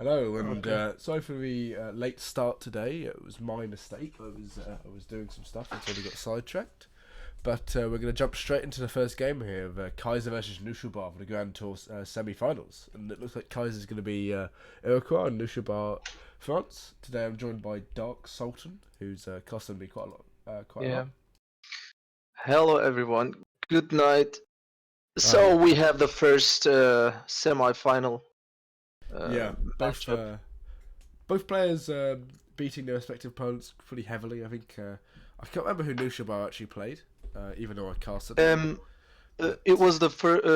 Hello, and Okay. sorry for the late start today. It was my mistake. I was doing some stuff until we got sidetracked. But we're going to jump straight into the first game here of Kaiser versus Knuschelbär for the Grand Tour semi-finals. And it looks like Kaiser's going to be Iroquois and Knuschelbär France. Today I'm joined by Dark Sultan, who's costing me quite a lot. Quite a Yeah. lot. Hello, everyone. Good night. Oh So yeah, we have the first semi-final yeah. Both matchup. both players beating their respective opponents pretty heavily. I think I can't remember who Knuschelbär actually played, even though I casted him. Um, But it was the first. It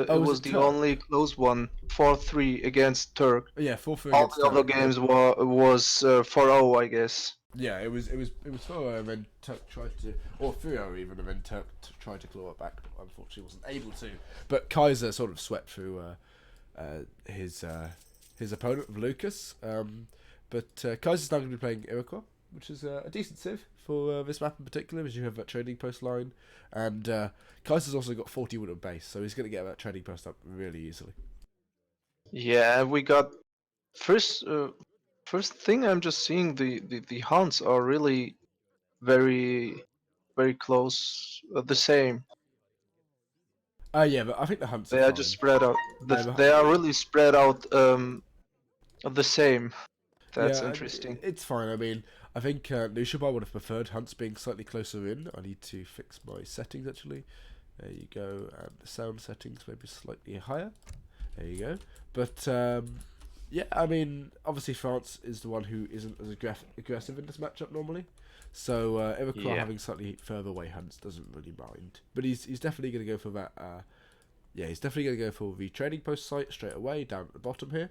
oh, was was it the Turk? only close one, 4-3 against Turk. Oh, yeah, 4-3 All against the other Turk. games was 4-0, I guess. Yeah, it was 4-0, and then Turk tried to, or 3-0 even, and then Turk tried to claw it back, but unfortunately wasn't able to. But Kaiser sort of swept through his opponent, Lucas. But Kaiser's now going to be playing Iroquois, which is a decent civ for this map in particular, as you have that trading post line. And Kaiser's also got 40 wood on base, so he's going to get that trading post up really easily. Yeah, we got first. First thing I'm just seeing the hunts are really very very close, the same. Yeah, but I think the hunts are They are just fine. spread out. Yeah, They are really spread out. The same. That's yeah, interesting. it's fine. I mean, I think Nushabar would have preferred hunts being slightly closer in. I need to fix my settings actually. There you go, and the sound settings maybe slightly higher. There you go. But yeah, I mean, obviously France is the one who isn't as aggressive in this matchup normally. So Iroquois Yeah. having slightly further away hunts doesn't really mind. But he's definitely going to go for that. Yeah, he's definitely going to go for the trading post site straight away down at the bottom here.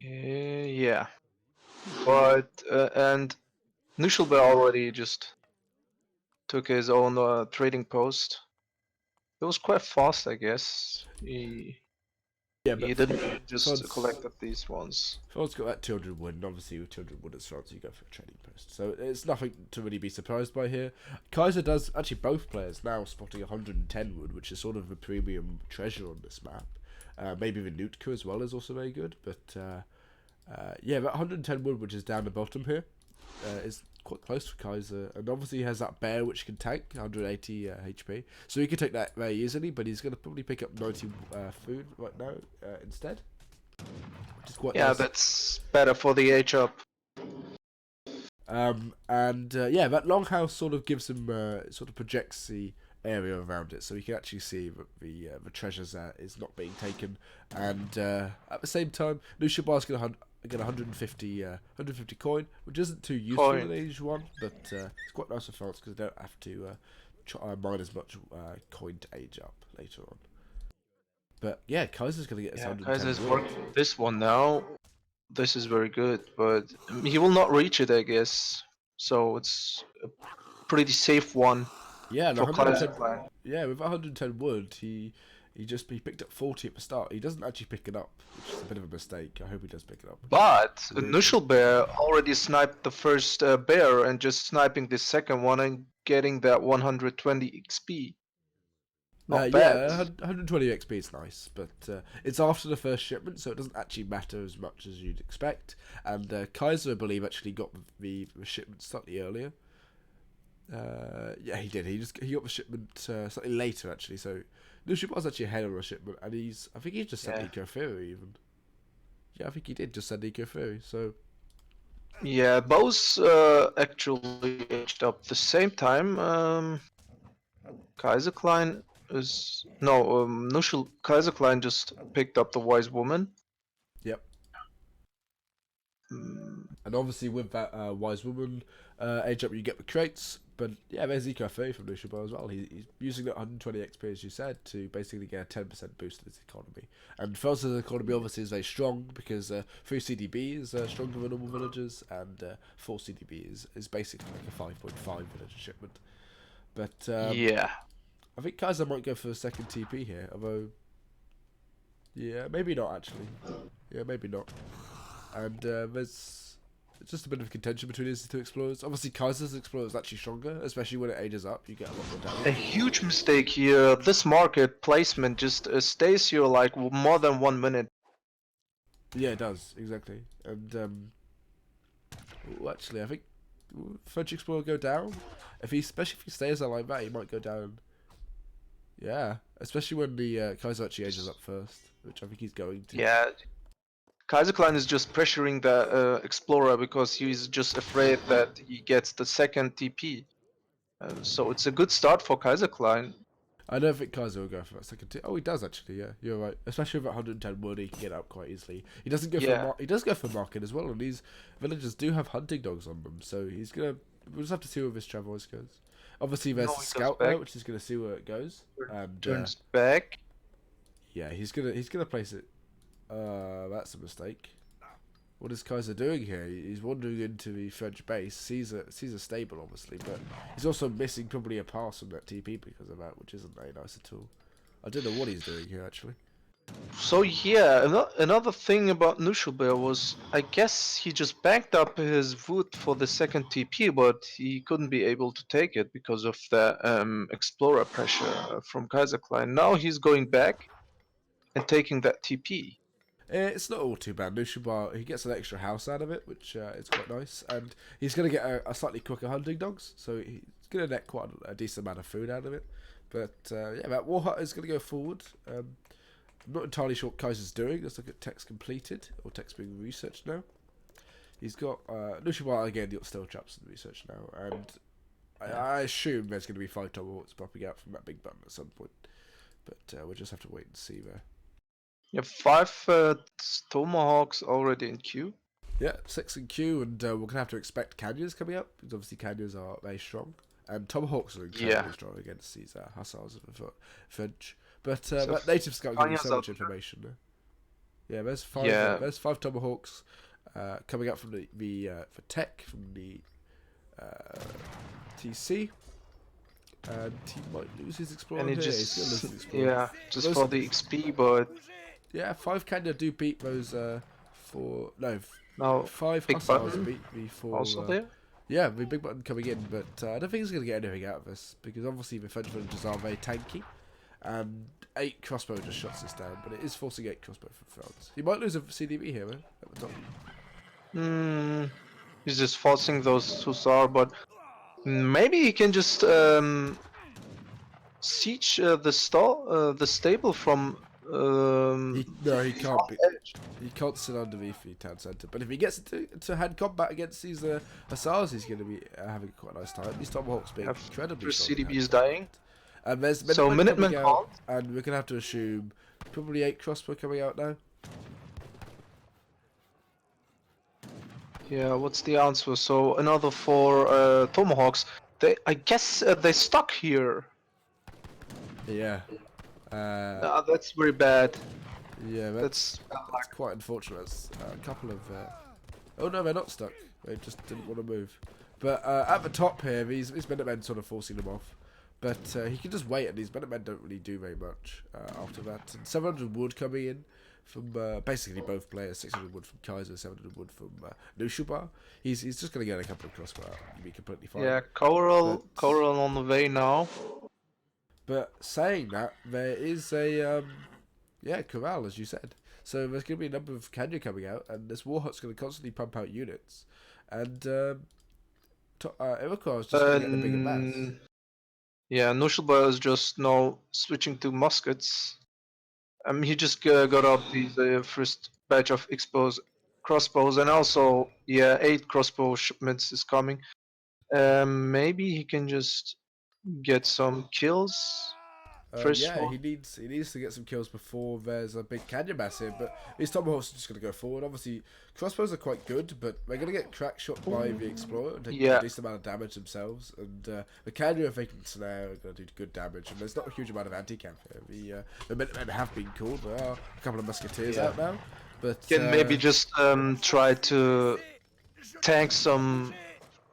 Yeah. But and Knuschelbär already just took his own trading post. It was quite fast, I guess. Yeah, He but didn't just France collected these ones. France got that 200 wood, and obviously with 200 wood as France, you go for a trading post. So it's nothing to really be surprised by here. Kaiser does, actually both players now spotting 110 wood, which is sort of a premium treasure on this map. Maybe the Nootka as well is also very good, but yeah, that 110 wood, which is down the bottom here, is quite close for Kaiser, and obviously he has that bear which can tank 180 HP, so he can take that very easily. But he's going to probably pick up 90 food right now instead, which is quite Yeah, nice. that's better for the H up. And yeah, that longhouse sort of gives him sort of projects the area around it, so you can actually see that the treasures there is not being taken. And at the same time, Lucia Bar's going to get 150 coin, which isn't too useful in Coin. Age 1, but it's quite nice for France because they don't have to mine as much coin to age up later on. But yeah, Kaiser's going to get his Yeah, 110 Kaiser's wood. working this one now. This is very good, but he will not reach it, I guess. So it's a pretty safe one Yeah, and for 110. Kaiserklein. Yeah, with 110 wood, he picked up 40 at the start. He doesn't actually pick it up, which is a bit of a mistake. I hope he does pick it up. But Really. Knuschelbär already sniped the first bear and just sniping the second one and getting that 120 XP. Not bad. Yeah, 120 XP is nice, but it's after the first shipment, so it doesn't actually matter as much as you'd expect. And Kaiser, I believe, actually got the shipment slightly earlier. Yeah, he did. He got the shipment slightly later actually. So Lucius was actually ahead of the shipment, and I think he just sent Yeah. Eco Theory even. Yeah, I think he did just send Eco Theory. So Yeah, both actually aged up the same time. Kaiserklein is no Kaiserklein just picked up the wise woman. yep. Mm, And obviously with that wise woman age up, you get the crates. But yeah, there's Eco Theory from Lucius as well. He's using that 120 XP as you said to basically get a 10% boost to his economy. And France's economy obviously is very strong because 3 CDB is stronger than normal villagers, and 4 CDB is basically like a 5.5 villager shipment. But yeah. I think Kaiser might go for a second TP here, although yeah, maybe not actually. Yeah, maybe not. And there's It's just a bit of contention between these two explorers. Obviously, Kaiser's explorer is actually stronger, especially when it ages up. You get a lot more damage. A huge mistake here. This market placement just stays here like more than 1 minute. Yeah, it does exactly. And well, actually, I think French explorer go down. Especially if he stays there like that, he might go down. Yeah, especially when the Kaiser actually ages up first, which I think he's going to. Yeah, Kaiserklein is just pressuring the explorer because he's just afraid that he gets the second TP. So it's a good start for Kaiserklein. I don't think Kaiser will go for that second. Oh, he does actually. Yeah, you're right. Especially with 110 wood, he can get out quite easily. He doesn't go for he does go for market as well, and these villagers do have hunting dogs on them, so he's gonna. We'll just have to see where his travels goes. Obviously, there's a scout there, which is gonna see where it goes. And turns back. Yeah, he's gonna place it. That's a mistake. What is Kaiser doing here? He's wandering into the French base. Sees a stable, obviously, but he's also missing probably a pass from that TP because of that, which isn't very nice at all. I don't know what he's doing here, actually. So yeah, another thing about Knuschelbär was, I guess he just backed up his wood for the second TP, but he couldn't be able to take it because of the explorer pressure from Kaiserklein. Now he's going back and taking that TP. It's not all too bad. Knuschelbär, he gets an extra house out of it, which is quite nice, and he's going to get a slightly quicker hunting dogs, so he's going to net quite a decent amount of food out of it. But yeah, that war hut is going to go forward. I'm not entirely sure what Kaiser's doing. Let's look at text completed, or text being researched now. He's got Knuschelbär again. Got steel traps in research now, and I assume there's going to be 5 tomahawks popping out from that big button at some point. But we'll just have to wait and see there. You have 5 tomahawks already in queue. Yeah, 6 in queue, and we're going to have to expect Canyons coming up, because obviously Canyons are very strong. And Tomahawks are incredibly strong against these Hussars of the French. But so that native scout gives you so much information there. Yeah, there's 5 there's 5 Tomahawks coming up from the for tech, from the TC. And he might lose his explorer and here. Just, he's gonna lose his explorer. Yeah, just for the XP, but yeah, 5 Kenya do beat those 5 big Hussars button beat me 4. also there. Yeah, the big button coming in, but I don't think he's gonna get anything out of this because obviously the French villagers are very tanky, and 8 crossbow just shuts this down. But it is forcing 8 crossbow for France. He might lose a CDB here, man, at the top. He's just forcing those Hussar, but maybe he can just siege the stable from. No, he can't. He can't sit underneath the town centre. But if he gets to hand combat against these Hussars, he's going to be having quite a nice time. These Tomahawks being incredibly strong. CDB is dying. And there's Minutemen out, and we're going to have to assume probably 8 crossbow coming out now. Yeah, what's the answer? So another 4 Tomahawks. I guess they stuck here. Yeah. That's very bad. Yeah, that's quite unfortunate. It's a couple of. Oh no, they're not stuck. They just didn't want to move. But at the top here, these Minutemen sort of forcing them off. But he can just wait, and these Minutemen don't really do very much after that. And 700 wood coming in from basically both players. 600 wood from Kaiser, 700 wood from Knuschelbär. He's just going to get a couple of crossbow out. He'll be completely fine. Yeah, Coral on the way now. But saying that, there is a corral, as you said. So there's going to be a number of Kenya coming out, and this war hut's going to constantly pump out units. And Iroquois is just going to get the bigger mass. Yeah, Knuschelbär is just now switching to muskets. He just got up the first batch of exposed crossbows, and also 8 crossbow shipments is coming. Maybe he can just get some kills. He needs to get some kills before there's a big canyon mass here, but these Tomahawks are just going to go forward. Obviously, crossbows are quite good, but they're going to get crack shot by the Explorer and take a decent amount of damage themselves. And the canyon, if they can snare, are going to do good damage. And there's not a huge amount of anti-camp here. The Minutemen have been called. There are a couple of musketeers out now, but can maybe just try to tank some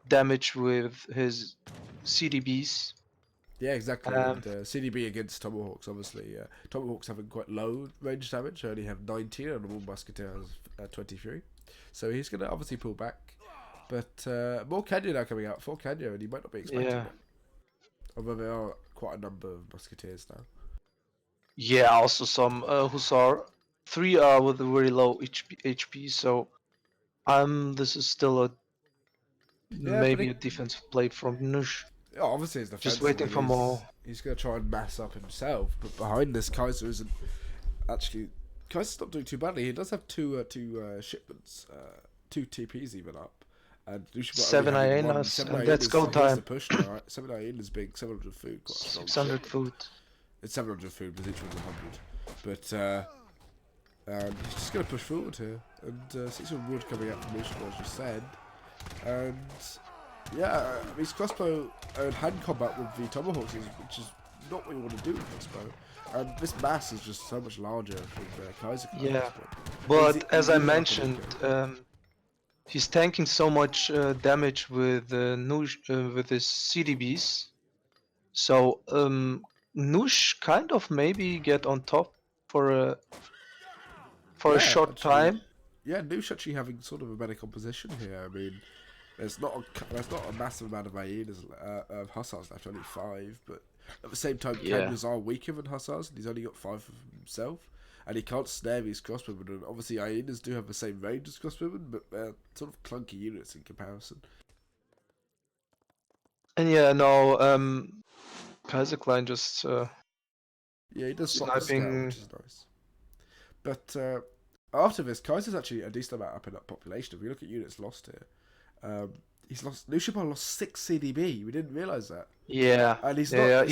damage with his CDBs. Yeah, exactly. And CDB against Tomahawks, obviously. Tomahawks having quite low range damage. They only have 19, and all musketeer has 23. So he's going to obviously pull back. But more Kenya now coming out for Kenya, and you might not be expecting Yeah. it. Although there are quite a number of musketeers now. Yeah, also some Hussar. 3 are with a very low HP, so this is still a Yeah, but maybe a defensive play from Nush. yeah, obviously it's Just defensive. waiting for more. He's going to try and mass up himself, but behind this, Kaiser isn't actually. Kaiser's not doing too badly. He does have two shipments, 2 TPs even up. And Dushiba only 7 having one. hyenas, 7 and hyenas, let's go here's time. the push now, right? 7 hyenas being 700 food, quite a strong 600 ship. food. It's 700 food, but each one's 100. But he's just going to push forward here. And 600 wood coming out from Dushiba, as you said. And yeah, I mean, his crossbow and hand combat with the tomahawks, which is not what you want to do with crossbow. And this mass is just so much larger with Kaiserklein. Yeah, but as I mentioned, he's tanking so much damage with with his CDBs. So Nush kind of maybe get on top for a short actually, time. yeah, Noosh actually having sort of a better composition here. I mean, there's not a massive amount of hyenas of hussars left, only 5. But at the same time, Yeah. Kenyans are weaker than hussars, and he's only got 5 of himself, and he can't snare these crossbowmen. And obviously, hyenas do have the same range as crossbowmen, but they're sort of clunky units in comparison. And yeah, no, Kaiserklein just Yeah, he does slot the scout, sniping. which is nice. But after this, Kaiser's actually a decent amount up in that population. If we look at units lost here, he's lost. Nushibar lost 6 CDB. We didn't realize that. Yeah, And he's yeah, not.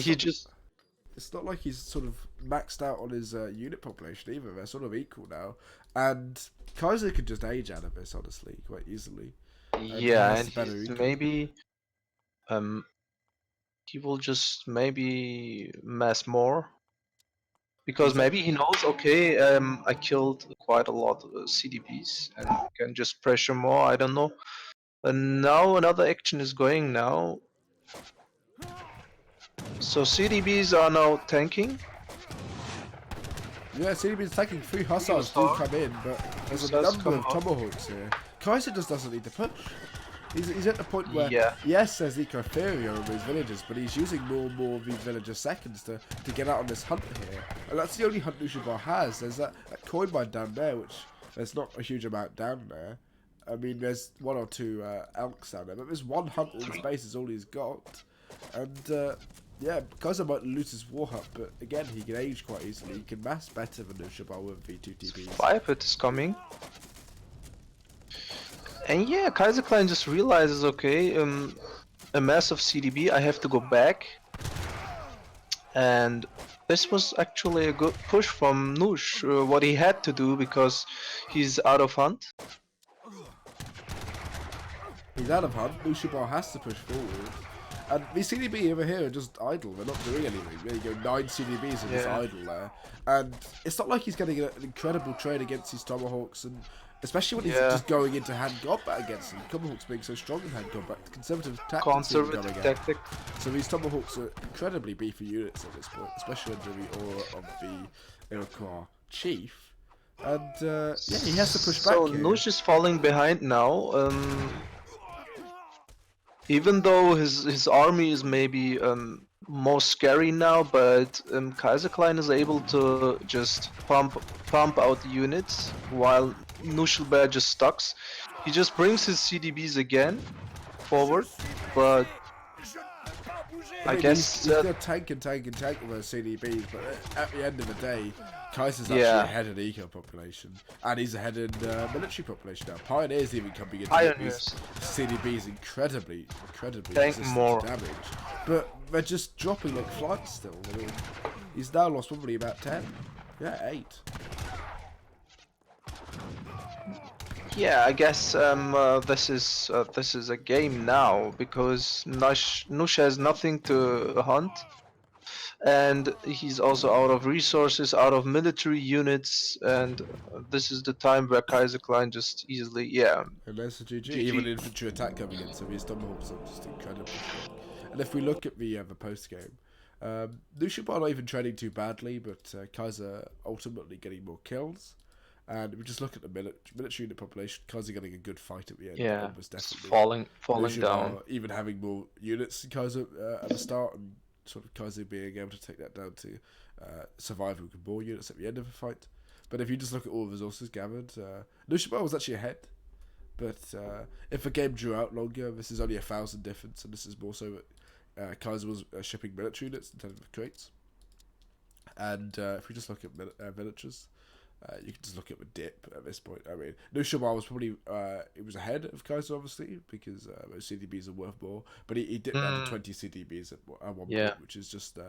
It's not like he's sort of maxed out on his unit population either. They're sort of equal now, and Kaiser could just age out of this honestly quite easily. yeah, has and better he's eco. maybe he will just maybe mass more because maybe he knows, okay, I killed quite a lot of CDBs and can just pressure more. I don't know. And now another action is going now. So CDBs are now tanking. Yeah, CDB's taking 3 hussars do come in, but there's a number of tomahawks here. Kaiser just doesn't need to push. He's at the point where, Yeah. yes, there's eco-inferior on these villagers, but he's using more and more of these villager seconds to get out on this hunt here. And that's the only hunt Knuschelbär has. There's that coin mine down there, which there's not a huge amount down there. I mean, there's 1 or 2 elks down there, but there's 1 hunt in space is all he's got. And, yeah, Kaiser might lose his war hut, but again, he can age quite easily. He can mass better than Knuschelbär with V2 TPs. Fire pit is coming. And yeah, Kaiserklein just realizes, okay, a massive CDB, I have to go back. And this was actually a good push from Nush, what he had to do because he's out of hunt. He's out of hunt. Knuschelbär has to push forward. And the CDB over here are just idle. They're not doing anything. There you go, 9 CDBs are just idle there. And it's not like he's getting an incredible trade against his tomahawks, and especially when he's just going into hand combat against them. Tomahawks being so strong in hand combat. Conservative tactic. So these tomahawks are incredibly beefy units at this point, especially under the aura of the Iroquois chief. And yeah, he has to push back. So Nush is falling behind now. Even though his army is maybe more scary now, but Kaiserklein is able to just pump out the units while Knuschelbär just stucks. He just brings his CDBs again forward, but I guess he's gonna tank with those CDBs, but at the end of the day, Kaiser's actually ahead in eco population, and he's ahead in military population now. Pioneers even coming into these CDBs incredibly resistant to damage, but they're just dropping like flies still. I mean, he's now lost probably about 10, 8. Yeah, I guess this is a game now because Nush has nothing to hunt, and he's also out of resources, out of military units, and this is the time where Kaiserklein just easily And there's the GG. Even infantry attack coming in, so these tomahawks are just incredibly strong. And if we look at the post game, Knuschelbär not even trading too badly, but Kaiser ultimately getting more kills. And if we just look at the military unit population, Kaiser getting a good fight at the end, Yeah, almost it's definitely. falling down. Even having more units than Kaiser at the start, and sort of Kaiser being able to take that down to survive with more units at the end of the fight. But if you just look at all the resources gathered, Knuschelbär was actually ahead. But if the game drew out longer, this is only 1,000 difference, and this is more so that Kaiser was shipping military units instead of crates. And if we just look at villagers, you can just look at the dip at this point. I mean, Knuschelbär was probably it was ahead of Kaiser, obviously, because those CDBs are worth more. But he dipped down to 20 CDBs at one point, which is just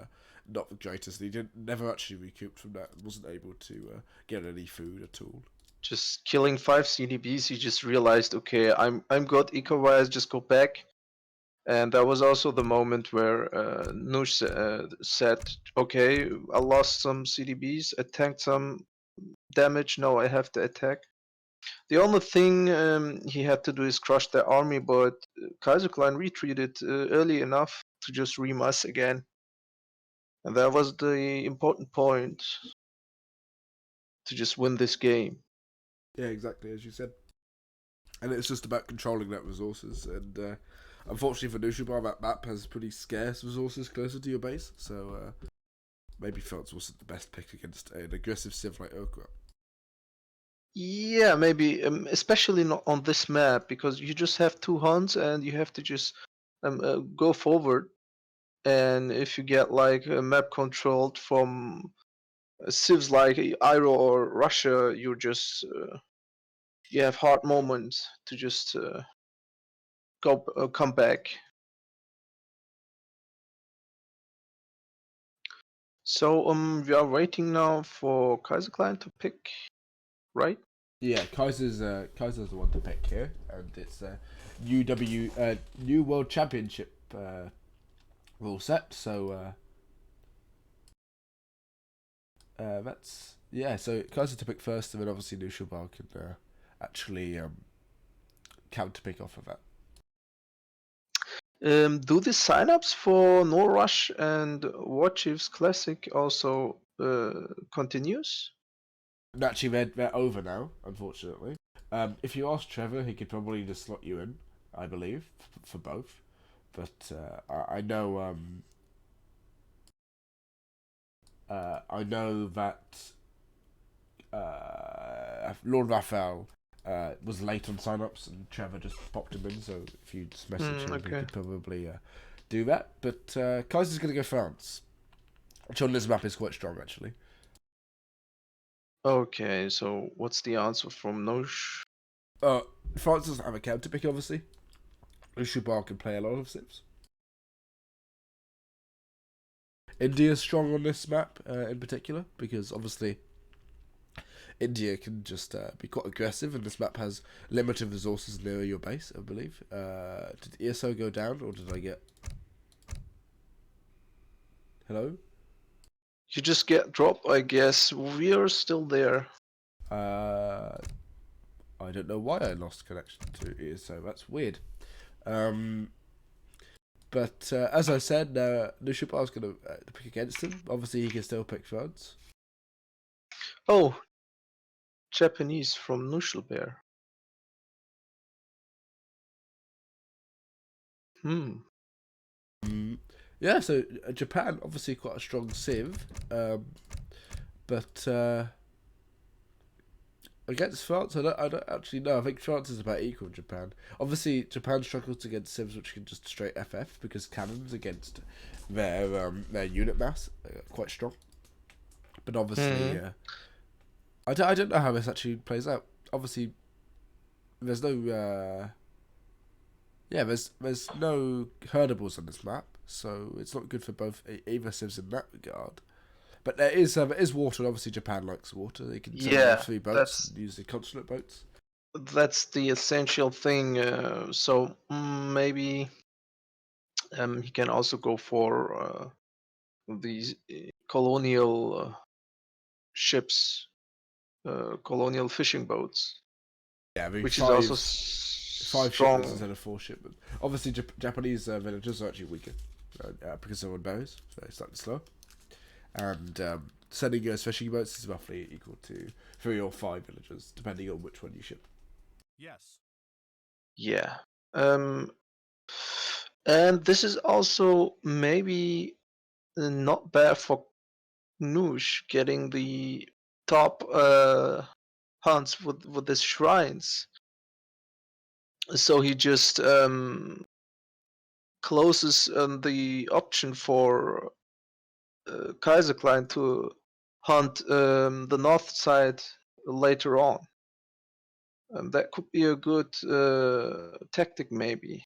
not the greatest. He never actually recouped from that. Wasn't able to get any food at all. Just killing 5 CDBs, he just realized, okay, I'm good eco-wise, just go back. And that was also the moment where Nush said, okay, I lost some CDBs, I tanked some damage, now I have to attack. The only thing he had to do is crush their army, but Kaiserklein retreated early enough to just remass again. And that was the important point to just win this game. Yeah, exactly, as you said. And it's just about controlling that resources. And unfortunately for Knuschelbär, that map has pretty scarce resources closer to your base. So maybe France wasn't the best pick against an aggressive civ like Okra. Yeah, maybe, especially not on this map, because you just have 2 Huns and you have to just go forward. And if you get like a map controlled from civs like Iro or Russia, you just you have hard moments to just come back. So we are waiting now for Kaiserklein to pick, right? Yeah, Kaiser's the one to pick here, and it's New World Championship rule set. So that's So Kaiser to pick first, and then obviously Knuschelbär can actually counter pick off of that. Do the signups for No Rush and War Chiefs Classic also continues? Actually, they're over now, unfortunately. If you ask Trevor, he could probably just slot you in, I believe, for both. But I know that Lord Raphael was late on sign-ups, and Trevor just popped him in. So if you just message him, he could probably do that. But Kaiser's going to go France, which on this map is quite strong, actually. Okay, so what's the answer from Nosh? France doesn't have a counter pick, obviously. Knuschelbär can play a lot of civs. India's strong on this map in particular, because obviously India can just be quite aggressive, and this map has limited resources near your base, I believe. Did ESO go down, or did I get... Hello? You just get dropped, I guess. We are still there. I don't know why I lost connection to ESO. That's weird. But as I said, Knuschelbär is going to pick against him. Obviously, he can still pick France. Oh, Japanese from Knuschelbär. Yeah, so Japan, obviously quite a strong civ. But against France, I don't actually know. I think France is about equal to Japan. Obviously, Japan struggles against civs which can just straight FF, because cannons against their unit mass are quite strong. But obviously, I don't know how this actually plays out. Obviously, there's no there's no herdables on this map, so it's not good for both either civs in that regard. But there is water, and obviously Japan likes water. They can send 3 boats and use the consulate boats. That's the essential thing. So maybe he can also go for these colonial ships, colonial fishing boats. Yeah, I mean, which is also 5 strong. shipments instead of 4 shipments. Obviously, Japanese villagers are actually weaker because they're on berries, so it's slightly slow. And sending those fishing boats is roughly equal to 3 or 5 villagers, depending on which one you ship. Yes. Yeah. And this is also maybe not bad for Noosh getting the top hunts with his shrines. So he just closes the option for Kaiserklein to hunt the north side later on. That could be a good tactic, maybe.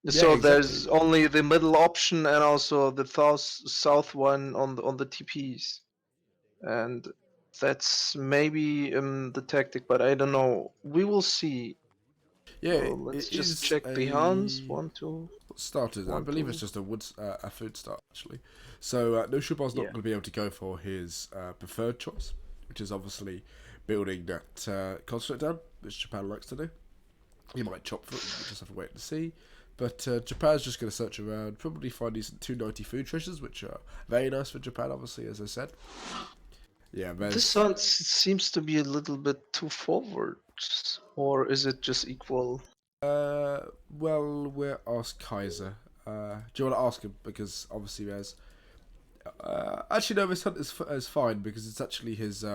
Yeah, So exactly. there's only the middle option and also the south one on the TPs, and that's maybe the tactic, but I don't know. We will see. Yeah, Let's it just is check the Hans. a One, two, started. I one, believe it's two. just a food start actually. So Knuschelbär's not Yeah. going to be able to go for his preferred choice, which is obviously building that construct down, which Japan likes to do. He might chop foot. We just have to wait and see. But Japan's just going to search around, probably find these 290 food treasures, which are very nice for Japan, obviously, as I said. Yeah, This there's. one seems to be a little bit too forward, or is it just equal? Well, we'll ask Kaiser. Do you want to ask him? Because obviously there's. Actually, no, this hunt is fine because it's actually his.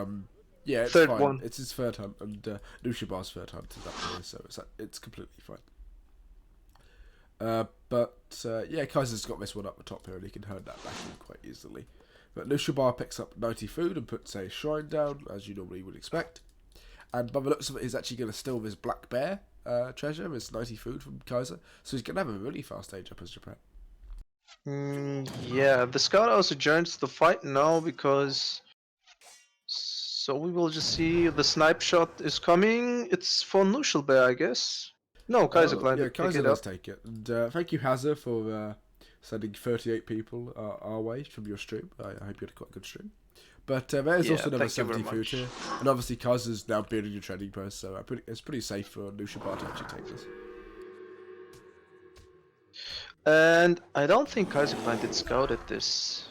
Yeah, it's Third fine. one. It's his third hunt, and Nushibar's third hunt is up here, so it's completely fine. Yeah, Kaiser's got this one up the top here, and he can herd that back in quite easily. But Nushibar picks up 90 food and puts a shrine down, as you normally would expect. And by the looks of it, he's actually going to steal this black bear treasure, this 90 food from Kaiser. So he's going to have a really fast age up as Japan. Yeah, the scout also joins the fight now because. So we will just see the snipe shot is coming. It's for Knuschelbär, I guess. No, Oh, Kaiserklein yeah, to pick Kaiser it does up. take it. And thank you, Hazza, for sending 38 people our way from your stream. I hope you had a quite good stream. But there is Yeah, also another thank you very 70 food much. here. And obviously, Kaiser's now building a trading post, so it's pretty safe for Nushibar to actually take this. And I don't think Kaiserklein did scout at this.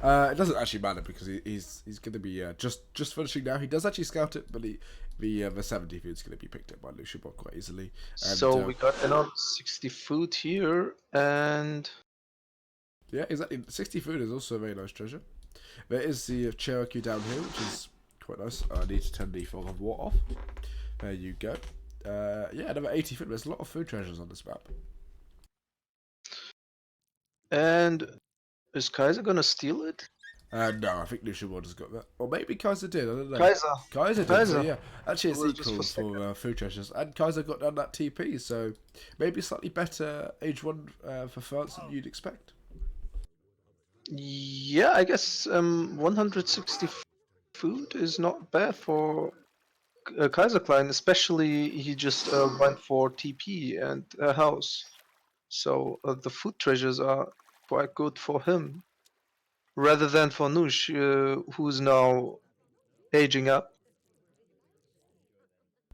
It doesn't actually matter because he's going to be just finishing now. He does actually scout it, but the 70 food is going to be picked up by Nushibar quite easily. And, So we got another 60 food here, and yeah, exactly. 60 food is also a very nice treasure. There is the Cherokee down here, which is quite nice. I need to turn the fog of war off. There you go. Yeah, another 80 food. There's a lot of food treasures on this map. is Kaiser gonna steal it? No, I think Nushibar has got that. Or maybe Kaiser did, I don't know. Kaiser. Kaiser did, so Kaiser. yeah. Actually, it's Well, just equal for a second. for food treasures. And Kaiser got down that TP, so maybe slightly better age 1 for France than you'd expect. Yeah, I guess 160 food is not bad for Kaiserklein, especially he just went for TP and a house. So the food treasures are quite good for him, rather than for Nush, who's now aging up.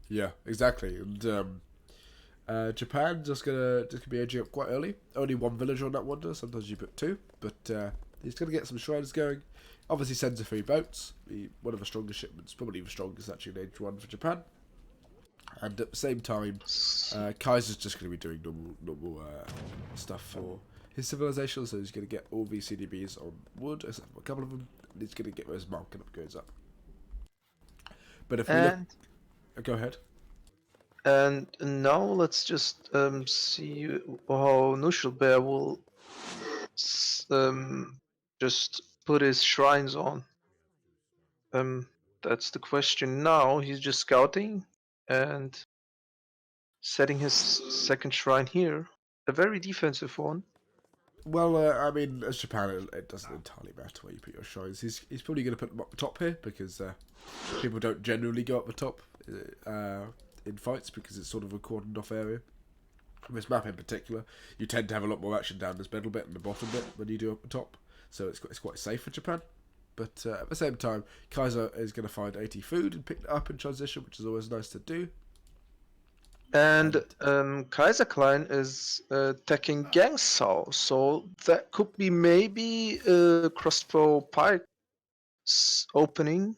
Yeah, exactly. And Japan just gonna be aging up quite early. Only 1 villager on that wonder. Sometimes you put 2, but he's gonna get some shrines going. Obviously, sends a 3 boats. One of the strongest shipments, probably the strongest actually in age 1 for Japan. And at the same time, Kaiser's just gonna be doing normal stuff for his civilization. So he's gonna get all these CDBs on wood, except for a couple of them. And he's gonna get those marking upgrades up. But if we look, And go ahead. and now let's just see how Knuschelbär will just put his shrines on. That's the question now. He's just scouting and setting his second shrine here. A very defensive one. Well, I mean, as Japan, it doesn't entirely matter where you put your shrines. He's probably going to put them up the top here because people don't generally go up the top in fights because it's sort of a cordoned off area. This map in particular, you tend to have a lot more action down this middle bit and the bottom bit than you do up the top, so it's quite safe for Japan. But at the same time, Kaiser is going to find 80 food and pick it up in transition, which is always nice to do. And And Kaiserklein is attacking Gangsao, so that could be maybe a crossbow pike opening.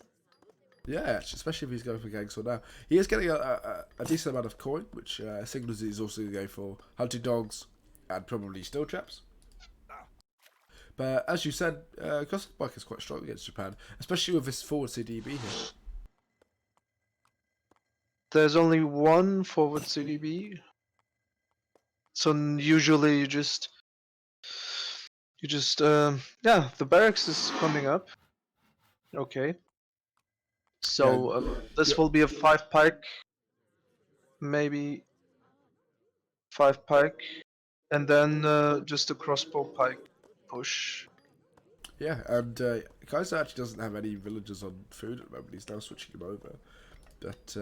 yeah, actually, especially if he's going for Gangsor now. He is getting a decent amount of coin, which signals that he's also going to go for hunting dogs and probably steel traps. But as you said, crossbow pike is quite strong against Japan, especially with this forward CDB here. There's only one forward CDB, so usually yeah, the barracks is coming up. Okay, Yeah, so this yeah, will be a 5 pike, maybe 5 pike, and then just a crossbow pike push. yeah, and Kaiser actually doesn't have any villagers on food at the moment. He's now switching them over. But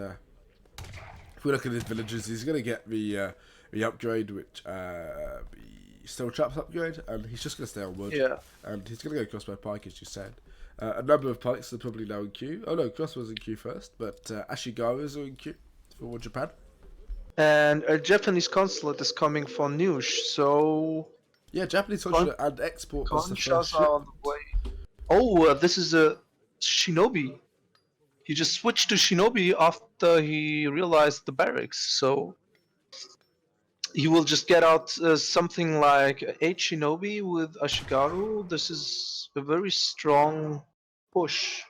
if we look at his villagers, he's going to get the upgrade, which the steel traps upgrade, and he's just going to stay on wood. Yeah. And he's going to go crossbow pike, as you said. A number of pikes are probably now in queue. Oh no, crossbows in queue first, but Ashigaras are in queue for Japan. And a Japanese consulate is coming for Nush, so Yeah, Japanese consulate and export as the first conchas are on shipment. the way. Oh, this is a shinobi. He just switched to shinobi after he realized the barracks, so he will just get out something like 8 shinobi with Ashigaru. This is a very strong push.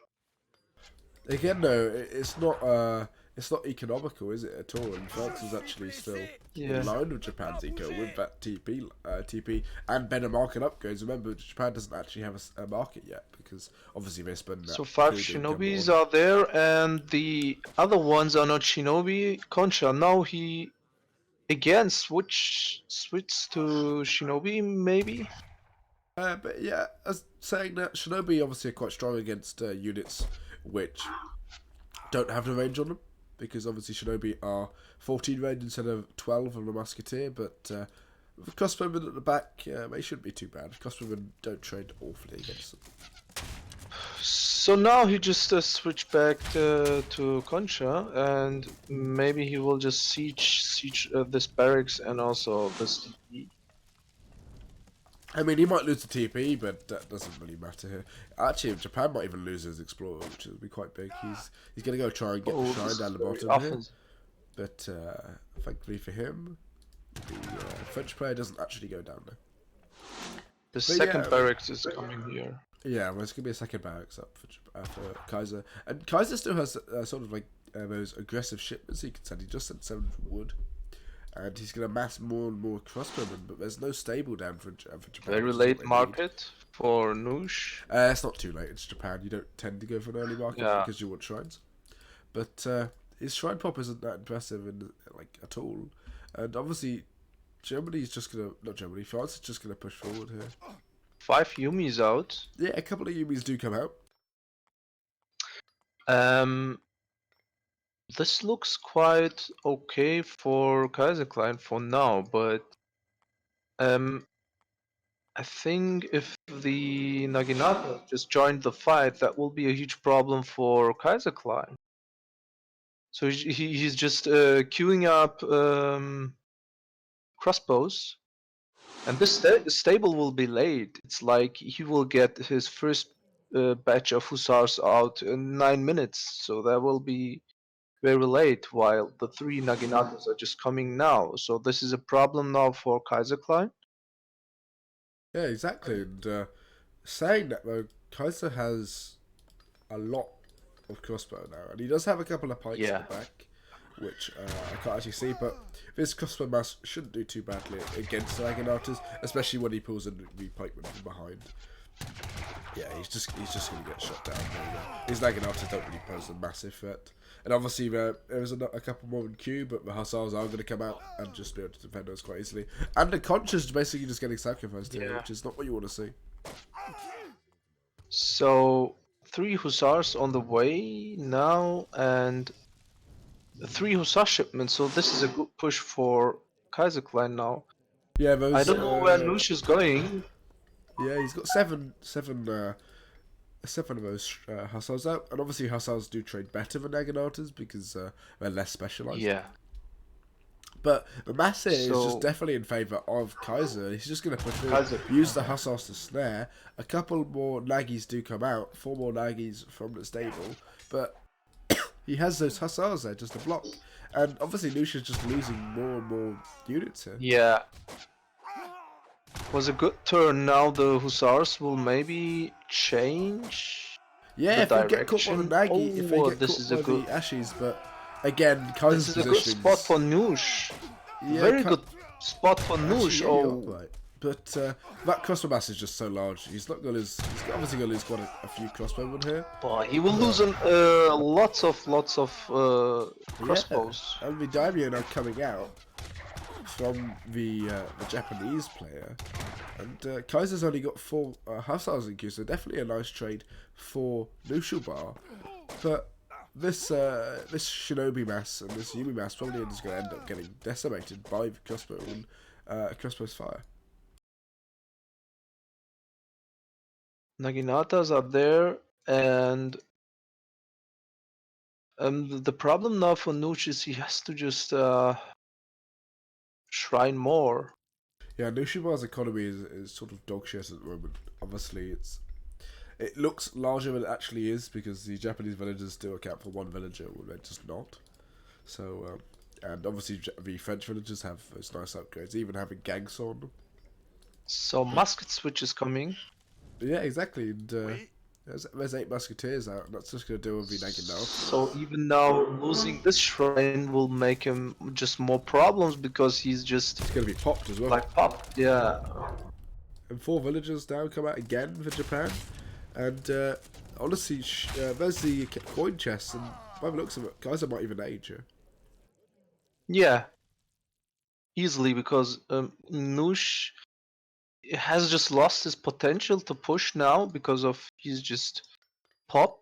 Again, though, it's not economical, is it at all? And France is actually still in Yeah. line with Japan's eco with that TP and better market upgrades. Remember, Japan doesn't actually have a market yet because obviously they spend that. So 5 food income shinobis on. are there, and the other ones are not shinobi. Concha, now he again switch to shinobi, maybe? But yeah, as saying that, Shinobi obviously are quite strong against units which don't have the range on them because obviously Shinobi are 14 range instead of 12 on the Musketeer, but with crossbowmen at the back, they shouldn't be too bad. Crossbowmen don't trade awfully against them. So now he just switched back to Concha, and maybe he will just siege this barracks and also this TP. I mean, he might lose the TP, but that doesn't really matter here. Actually, Japan might even lose his Explorer, which would be quite big. He's going to go try and get the shine down the bottom here. But thankfully for him, the French player doesn't actually go down there. The second barracks is coming here. Yeah, well, it's going to be a second barracks up for Kaiser. And Kaiser still has sort of like those aggressive shipments he can send. He just sent 7 wood. And he's going to mass more and more crossbowmen, but there's no stable down for Japan. Very late market for Nush. It's not too late. It's Japan. You don't tend to go for an early market because you want shrines. But his shrine pop isn't that impressive at all. And obviously, Germany's just going to... Not Germany, France is just going to push forward here. 5 Yumis out. Yeah, a couple of Yumis do come out. This looks quite okay for Kaiserklein for now, but I think if the Naginata just joined the fight, that will be a huge problem for Kaiserklein. So he's just queuing up crossbows, and this stable will be late. It's like he will get his first batch of hussars out in 9 minutes, so that will be very late, while the 3 Naginatas are just coming now. So this is a problem now for Kaiserklein. Yeah, exactly. And saying that, though, Kaiser has a lot of crossbow now. And he does have a couple of pikes at the back, which I can't actually see. But this crossbow mass shouldn't do too badly against the Naginatas, especially when he pulls in the pikemen from behind. Yeah, he's just going to get shot down. His Naginatas don't really pose a massive threat. And obviously there is a couple more in queue, but the Hussars are going to come out and just be able to defend us quite easily. And the Concha's basically just getting sacrificed here, which is not what you want to see. So 3 Hussars on the way now, and 3 Hussar shipments, so this is a good push for Kaiserklein now. Yeah, those, I don't know where Nush is going. Yeah, he's got seven of those Hussars out, and obviously Hussars do trade better than Naginatas because they're less specialised. Yeah. But the mass here is So- just definitely in favour of Kaiser. He's just going to push Kaiser. through, use the hussars to snare. A couple more Naggies do come out, 4 more Naggies from the stable, but he has those hussars there just to block. And obviously Nusha's just losing more and more units here. Yeah. Was a good turn. Now the Hussars will maybe change. Yeah, The if we get caught by the direction. Naggy, if we Oh, get this caught is a by good- the Ashes, but again, Kaiser's This is a good spot for Nush. Very good spot for Nush. Yeah, Oh, you're right. But that crossbow mass is just so large. He's not going to lose. He's obviously going to lose quite a few crossbowmen here. boy, he will lose lots of crossbows. Yeah, and the daimyo now coming out from the Japanese player, and Kaiser's only got 4 hussars in queue, so definitely a nice trade for Knuschelbär. But this shinobi mass and this Yumi mass probably is going to end up getting decimated by the crossbow's fire. Naginatas are there, and the problem now for Nush is he has to just shrine more. Yeah, Knuschelbär's economy is sort of dog shit at the moment. Obviously, it looks larger than it actually is because the Japanese villagers still account for 1 villager when they're just not. So, and obviously the French villagers have those nice upgrades, even having ganks on them. So musket switch is coming. Yeah, exactly. And there's 8 musketeers out, and that's just going to deal with the Nagin now. So even now losing this shrine will make him just more problems because he's just It's going to be popped as well. like popped. Yeah. And 4 villagers now come out again for Japan. And honestly, there's the coin chest, and by the looks of it, Kaiser might even age here. Yeah. Easily because Nush has just lost his potential to push now because of he's just pop.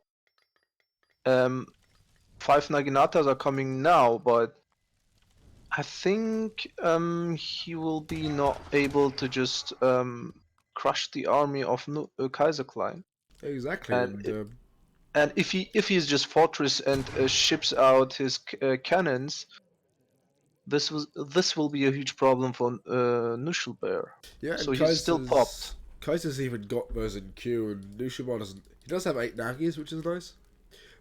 5 Naginatas are coming now, but I think he will be not able to just crush the army of Kaiserklein. Exactly. And if he's just fortress and ships out his cannons, this will be a huge problem for Knuschelbär. Yeah, So and he's still popped. Kaiser's even got those in queue, and Knuschelbär doesn't. He does have 8 Nagis, which is nice.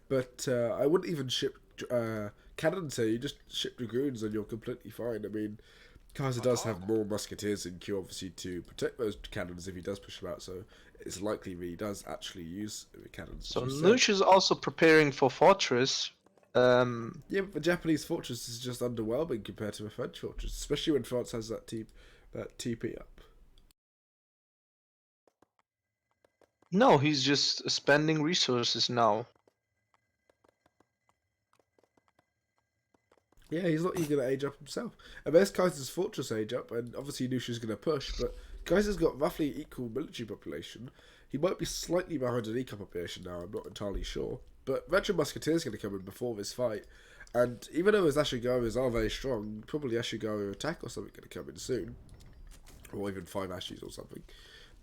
But I wouldn't even ship cannons here. You just ship dragoons, and you're completely fine. I mean, Kaiser does have more musketeers in queue, obviously, to protect those cannons if he does push them out. So it's likely that he does actually use the cannons. So Nush is also preparing for fortress. Yeah, but the Japanese fortress is just underwhelming compared to a French fortress, especially when France has that TP up. No, he's just spending resources now. Yeah, he's not even going to age up himself. And there's Kaiser's fortress age up, and obviously Nusha's going to push, but Kaiser's got roughly equal military population. He might be slightly behind an eco population now, I'm not entirely sure. But veteran musketeers going to come in before this fight. And even though his Ashigawas are very strong, probably Ashigawa attack or something going to come in soon. Or even 5 Ashis or something.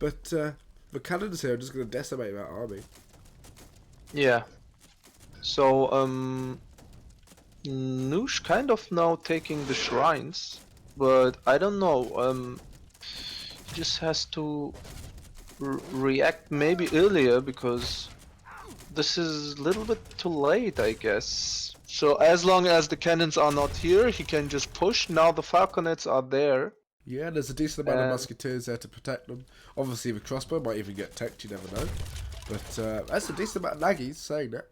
But the cannons here are just going to decimate that army. Yeah. So, Nush kind of now taking the shrines, but I don't know. He just has to react maybe earlier because this is a little bit too late, I guess. So as long as the cannons are not here, he can just push. Now the falconets are there. Yeah, there's a decent amount of musketeers there to protect them. Obviously, the crossbow might even get teched, you never know. But that's a decent amount of Naggies, saying that.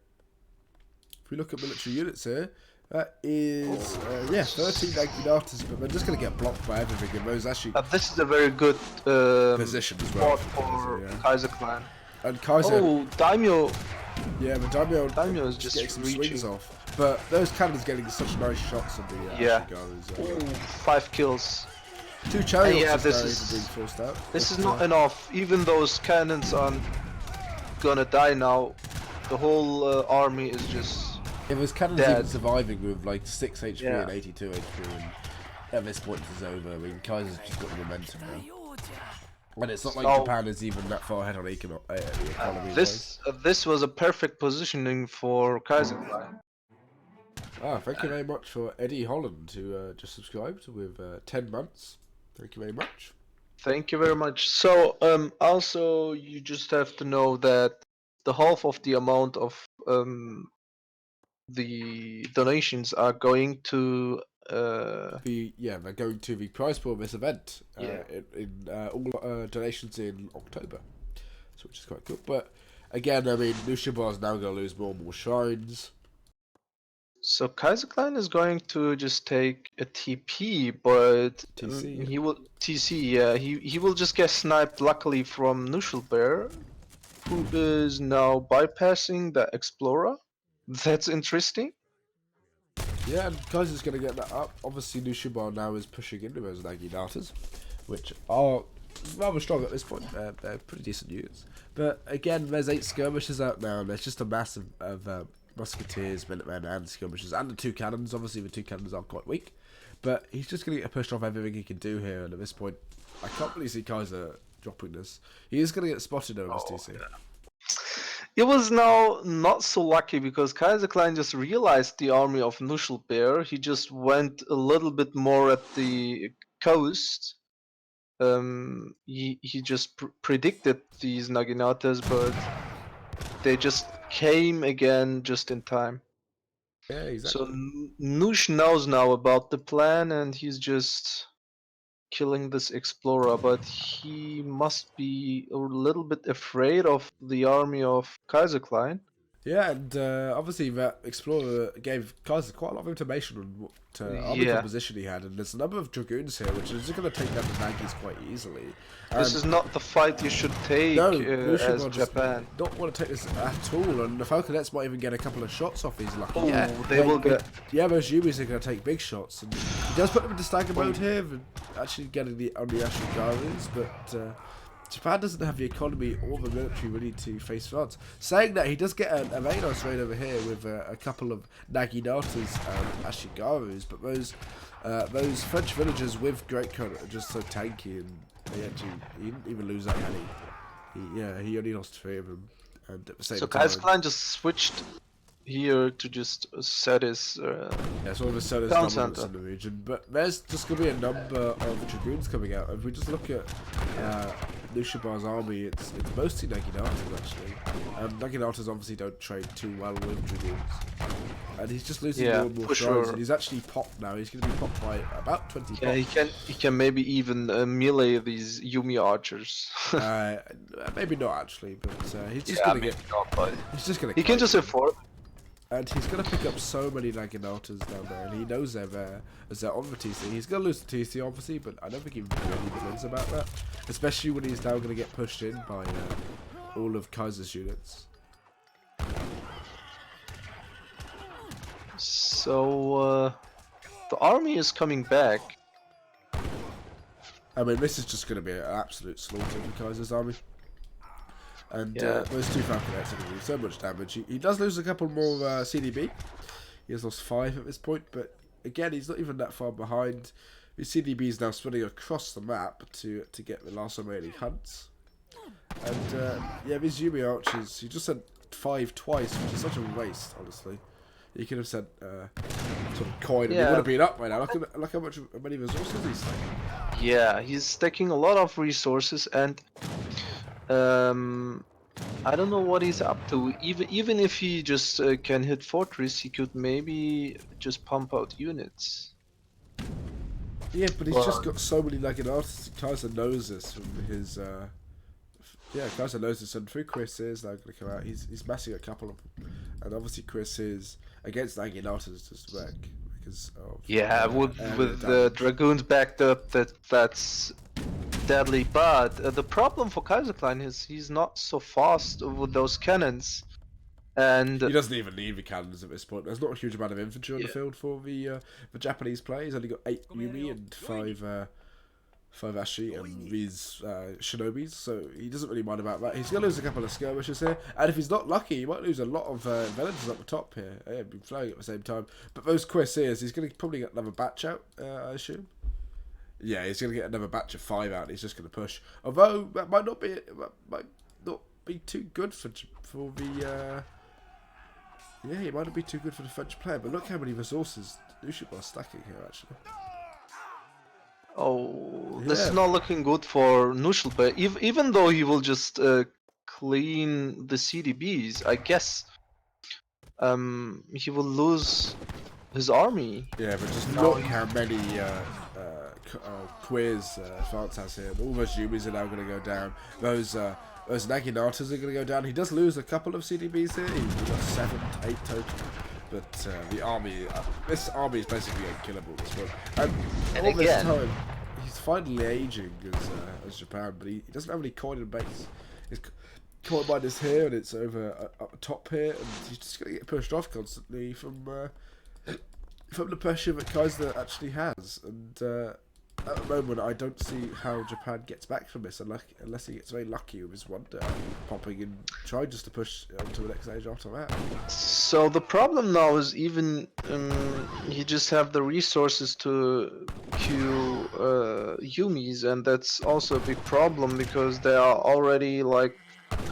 If we look at military units here, that is, 13 Naginatas, but they're just going to get blocked by everything, and those actually... This is a very good position as well for Kaiserklein. And Kaiser... Oh, Daimyo! Yeah, but Daimyo is just getting some reaching. swings off. But those cannons getting such nice shots on the Ashigawas. 5 kills. 2 chariots yeah, this is being forced out. This is not enough. Even those cannons are gonna die now. The whole army is just If those cannons dead. even surviving with like 6 HP and 82 HP, and at this point it's over. I mean, Kaiser's just got the momentum now. And it's not like Japan is even that far ahead on the economy. This was a perfect positioning for Kaiserklein. Ah, thank you very much for Eddie Holland, who just subscribed with 10 months. Thank you very much. Thank you very much. So, also you just have to know that the half of the amount of the donations are going to They're going to the prize pool of this event yeah. in all donations in October, so which is quite cool. But again, I mean, Knuschelbär is now going to lose more and more shrines. So Kaiserklein is going to just take a TP, but TC. he will TC. Yeah, he will just get sniped. Luckily from Knuschelbär, who is now bypassing the Explorer. That's interesting. Yeah, and Kaiser's going to get that up. Obviously, Knuschelbär now is pushing into those Naginatas, which are rather strong at this point. They're pretty decent units. But again, there's 8 skirmishers out now, and there's just a mass of musketeers, minutemen, and skirmishers, and the 2 cannons. Obviously, the 2 cannons are quite weak. But he's just going to get pushed off everything he can do here, and at this point, I can't really see Kaiser dropping this. He is going to get spotted over this TC. Yeah. It was now not so lucky because Kaiserklein just realized the army of Knuschelbär. He just went a little bit more at the coast. He just predicted these Naginatas, but they just came again just in time. Yeah, exactly. So Nush knows now about the plan, and he's just killing this explorer, but he must be a little bit afraid of the army of Kaiserklein. Yeah, and obviously that Explorer gave Kaiser quite a lot of information on what army Yeah, composition he had, and there's a number of Dragoons here, which is going to take down the Nagis quite easily. this is not the fight you should take No, as Knuschelbär Japan. does not want to take this at all, and the Falconets might even get a couple of shots off these lucky. Oh, Yeah, they will get. Yeah, those Yumis are going to take big shots, and he does put them into stagger mode here, and actually getting the on the Ashigaris, but Japan doesn't have the economy or the military really to face France. Saying that, he does get a very nice raid over here with a couple of Naginatas and Ashigarus, but those French villagers with Great Coat are just so tanky, and he didn't even lose that many. He only lost 3 of them, and at the same So time. Kaiserklein just switched here to just set his Sort of a Solis town dominance center. in the region, but there's just going to be a number of Dragoons coming out. If we just look at Knuschelbär's army, it's mostly Naginatas actually. Naginatas obviously don't trade too well with Dragoons. And he's just losing more and more for shrines, sure. and he's actually popped now. He's going to be popped by about 20 Yeah, pops. he can maybe even melee these Yumi archers. Maybe not actually, but he's just Yeah, going to maybe get. not, but He's just going to. he can just afford. And he's going to pick up so many Naginatas down there, and he knows they're there as they're on the TC. He's going to lose the TC, obviously, but I don't think he really wins about that. Especially when he's now going to get pushed in by all of Kaiser's units. So the army is coming back. I mean, this is just going to be an absolute slaughter for Kaiser's army. And those 2 Falconets are going to do so much damage. He does lose a couple more CDB. He has lost 5 at this point, but again, he's not even that far behind. His CDB is now spreading across the map to get the last remaining hunts. And these Yumi archers, he just sent 5 twice, which is such a waste, honestly. He could have sent sort of coin, and he would have been up by now. Look how many resources he's stacking. Yeah, he's stacking a lot of resources, and I don't know what he's up to. Even if he just can hit fortress, he could maybe just pump out units. Yeah, but he's just got so many Naginatas. Kaiser knows this from his. Kaiser knows this, and through Chris is now going to come out. He's massing a couple of them, and obviously Chris is against Naginatas just wreck because of with the dragoons backed up, that's deadly. But the problem for Kaiserklein is he's not so fast with those cannons, and he doesn't even need the cannons at this point. There's not a huge amount of infantry on the field for the Japanese player. He's only got 8 Yumi and 5 Ashi and these Shinobis, so he doesn't really mind about that. He's going to lose a couple of skirmishers here, and if he's not lucky, he might lose a lot of villagers up the top here. Yeah, been flying at the same time. But those Cuirassiers, he's going to probably get another batch out, I assume. Yeah, he's going to get another batch of 5 out, and he's just going to push. Although, that might not be too good for the Yeah, he might not be too good for the French player, but look how many resources Knuschelbär's stacking here, actually. Oh, this is Yeah, not looking good for Knuschelbär. Even though he will just clean the CDBs, I guess he will lose his army. yeah, but just Now look how many quiz France has here. All those Yumis are now going to go down. Those Naginatas are going to go down. He does lose a couple of CDBs here. He's got 7, 8 total. But the army, this army is basically unkillable as well. And all this time, he's finally aging as Japan, but he doesn't have any coin and base. His coin mine is here, and it's over up top here, and he's just going to get pushed off constantly from the pressure that Kaiser actually has. And at the moment, I don't see how Japan gets back from this unless he gets very lucky with his wonder popping and trying just to push onto the next stage after that. So the problem now is even he just have the resources to queue Yumis, and that's also a big problem because there are already like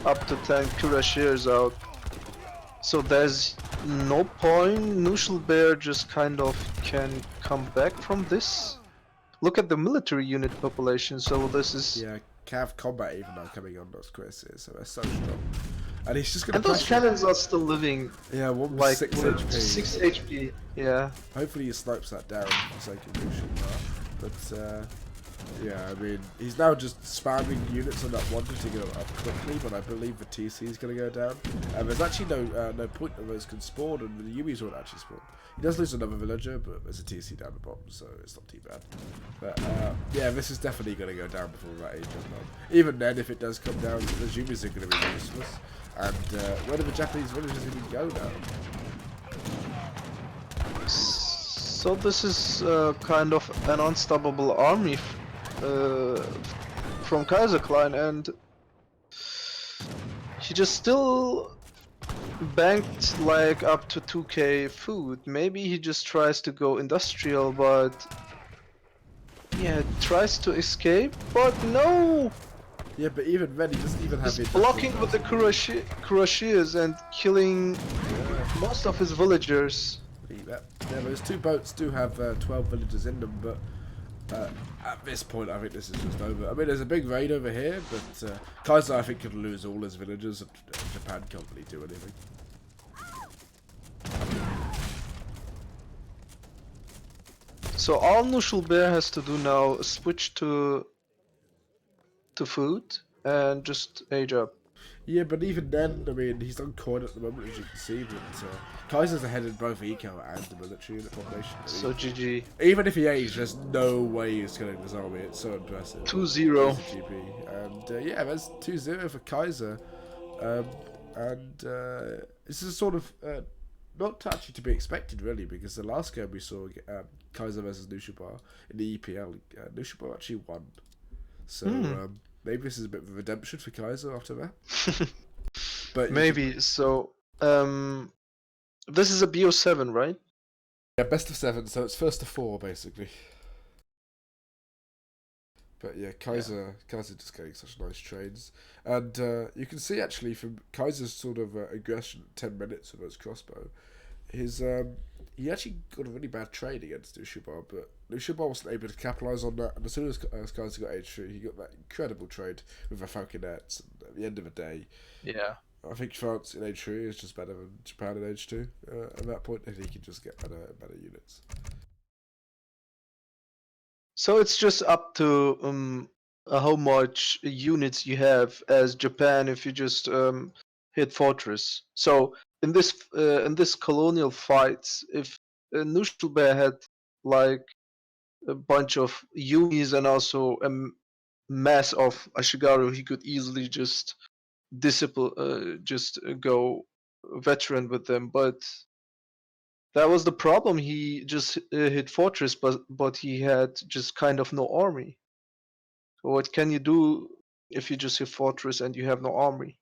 up to 10 Kurashirs out. So there's no point. Knuschelbär just kind of can come back from this. Look at the military unit population. So this is Yeah, Cav combat even now coming on those quiz here, so they're so strong. And he's just gonna. and those cannons are still living. Yeah, one Like 6 HP. 6 HP. Yeah. Hopefully he snipes that down for the sake of Knuschelbär. But yeah, I mean, he's now just spamming units on that wonder to go up quickly, but I believe the TC is going to go down. And there's actually no point that those can spawn, and the Yumis won't actually spawn. He does lose another villager, but there's a TC down the bottom, so it's not too bad. But yeah, this is definitely going to go down before that age of love. Even then, if it does come down, the Yumis are going to be useless. And where do the Japanese villagers even go now? So this is kind of an unstoppable army from Kaiserklein, and he just still banked like up to 2k food. Maybe he just tries to go industrial, but yeah, tries to escape, but no! Yeah, but even then, he doesn't even have He's it. blocking with the Kurashirs and killing most of his villagers. Yeah, those 2 boats do have 12 villagers in them, but at this point, I think this is just over. I mean, there's a big raid over here, but Kaiser, I think, could lose all his villagers, and Japan can't really do anything. So all Knuschelbär has to do now is switch to food and just age up. Yeah, but even then, I mean, he's on coin at the moment, as you can see, but Kaiser's ahead in both eco and the military unit population. So GG. Even if he aged, there's no way he's killing this army. It's so impressive. 2-0. And yeah, that's 2-0 for Kaiser. This is sort of not actually to be expected, really, because the last game we saw, Kaiser versus Knuschelbär in the EPL, Knuschelbär actually won. So maybe this is a bit of a redemption for Kaiser after that. But maybe. So this is a BO7, right? yeah, best of 7, so it's first to 4 basically. But yeah, Kaiser just getting such nice trades, and you can see actually from Kaiser's sort of aggression, 10 minutes with his crossbow, he actually got a really bad trade against Knuschelbär, but Knuschelbär wasn't able to capitalise on that, and as soon as Kaiser got H3, he got that incredible trade with the Falconets, and at the end of the day, yeah, I think France in H3 is just better than Japan in H2. At that point, and he can just get better units. So it's just up to how much units you have as Japan if you just hit fortress. So in this colonial fights, if Knuschelbär had like a bunch of Yumis and also a mass of Ashigaru, he could easily just go veteran with them. But that was the problem. He just hit fortress, but he had just kind of no army. So what can you do if you just hit fortress and you have no army?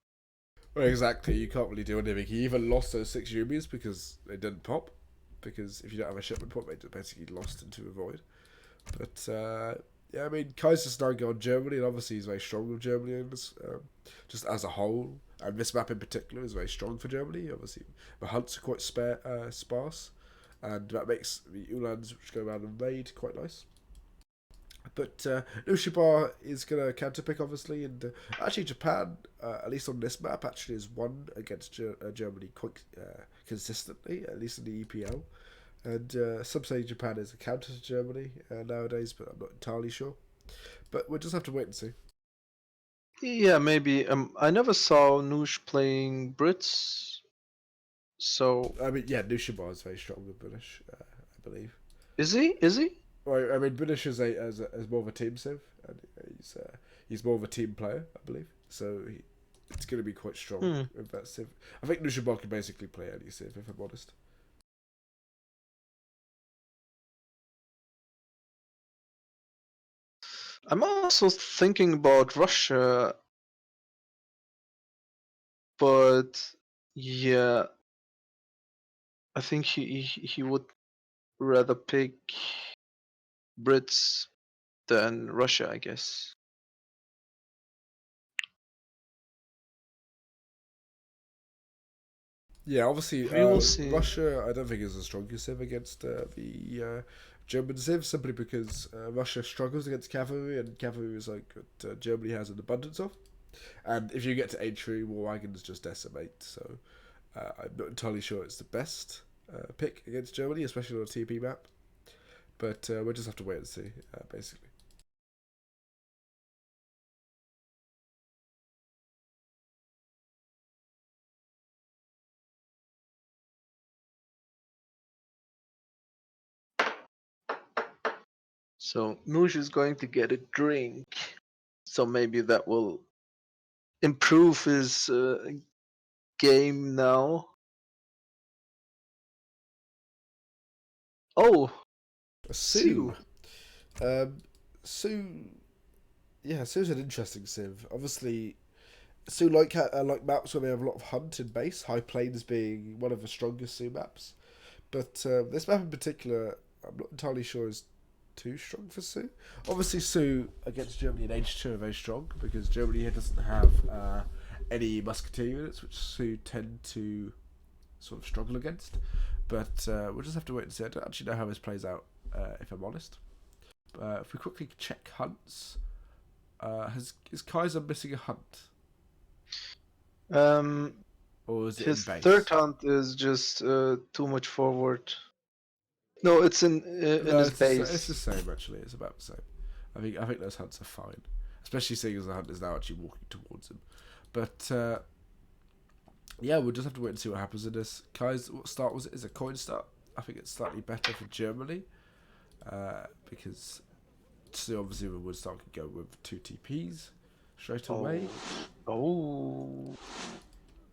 Well, exactly. You can't really do anything. He even lost those 6 Yumis because they didn't pop. Because if you don't have a shipment pop, they just basically lost into a void. But yeah, I mean, Kaiser's now gone Germany, and obviously he's very strong with Germany in this, just as a whole. And this map in particular is very strong for Germany. Obviously, the hunts are quite sparse, and that makes the Ulans, which go around and raid, quite nice. But Knuschelbär is going to counterpick, obviously, and actually Japan, at least on this map, actually has won against Germany quite consistently, at least in the EPL. And some say Japan is a counter to Germany nowadays, but I'm not entirely sure. But we'll just have to wait and see. Yeah, maybe. I never saw Noosh playing Brits, so I mean, yeah, Knuschelbär is very strong with British, I believe. is he? Is he? Well, I mean, British is as more of a team civ, and he's more of a team player, I believe. So it's going to be quite strong with that civ. I think Knuschelbär can basically play any civ, if I'm honest. I'm also thinking about Russia, but yeah, I think he would rather pick Brits than Russia, I guess. Yeah, obviously, We will see. Russia, I don't think is the strongest civ against the German civ, simply because Russia struggles against cavalry, and cavalry is like what Germany has an abundance of. And if you get to A3, war wagons just decimate. So I'm not entirely sure it's the best pick against Germany, especially on a TP map. But we'll just have to wait and see, basically. So Noosh is going to get a drink, so maybe that will improve his game now. Oh, Sue. Sue. Yeah, Sue's an interesting civ. Obviously, Sue like maps where they have a lot of hunt in base. High Plains being one of the strongest Sue maps, but this map in particular, I'm not entirely sure is too strong for Sue. Obviously, Sue against Germany in H2 are very strong because Germany here doesn't have any musketeer units, which Sue tend to sort of struggle against. But we'll just have to wait and see. I don't actually know how this plays out, if I'm honest. If we quickly check hunts, is Kaiser missing a hunt? Or is it his in base? third hunt is just too much forward. No, it's in his base. It's the same actually. It's about the same. I think those hunts are fine, especially seeing as the hunt is now actually walking towards him. But yeah, we'll just have to wait and see what happens in this. Kaiser, what start was it? Is a coin start? I think it's slightly better for Germany because so obviously the wood start could go with 2 TPs straight away. Oh.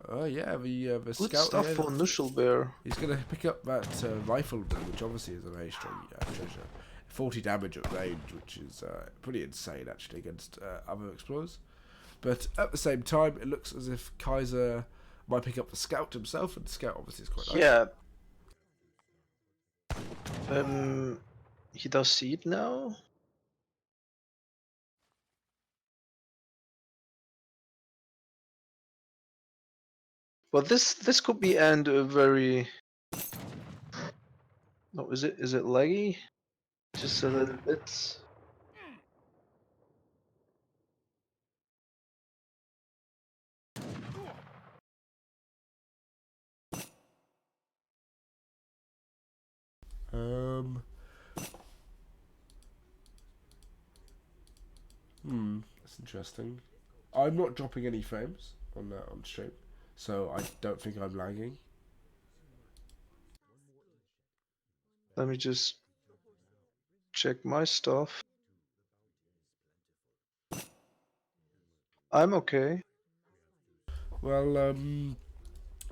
Oh yeah, the Good scout stuff here, for Knuschelbär. he's going to pick up that rifle, which obviously is a very strong treasure. 40 damage at range, which is pretty insane actually against other explorers. But at the same time, it looks as if Kaiser might pick up the scout himself, and the scout obviously is quite nice. Yeah. He does seed now. But this could be and very. No, is it laggy? Just a little bit. That's interesting. I'm not dropping any frames on stream, so I don't think I'm lagging. Let me just check my stuff. I'm okay. Well,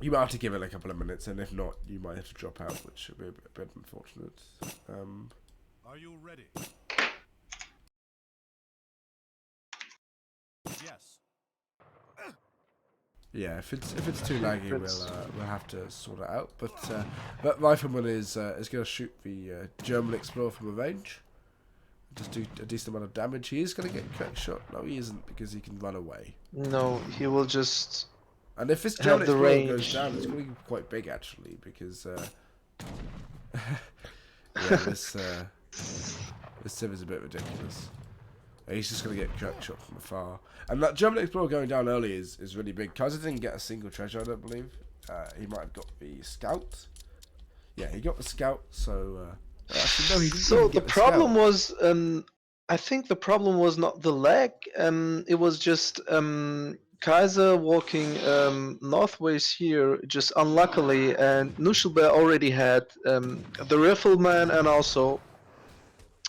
you might have to give it a couple of minutes, and if not, you might have to drop out, which would be a bit unfortunate. Are you ready? Yes. Yeah, if it's too laggy, we'll have to sort it out. But that rifleman is going to shoot the German explorer from a range. Just do a decent amount of damage. He is going to get a cut shot. No, he isn't because he can run away. No, he will just And if this have German the Explorer goes range. down, it's going to be quite big actually, because yeah, this Civ is a bit ridiculous. He's just going to get crack shot from afar. And that German Explorer going down early is really big. Kaiser didn't get a single treasure, I don't believe. He might have got the scout. Yeah, he got the scout, so... actually, no, he didn't So even the get the problem scout. was, I think the problem was not the lag. It was just Kaiser walking northways here, just unluckily, and Knuschelbär already had the rifleman and also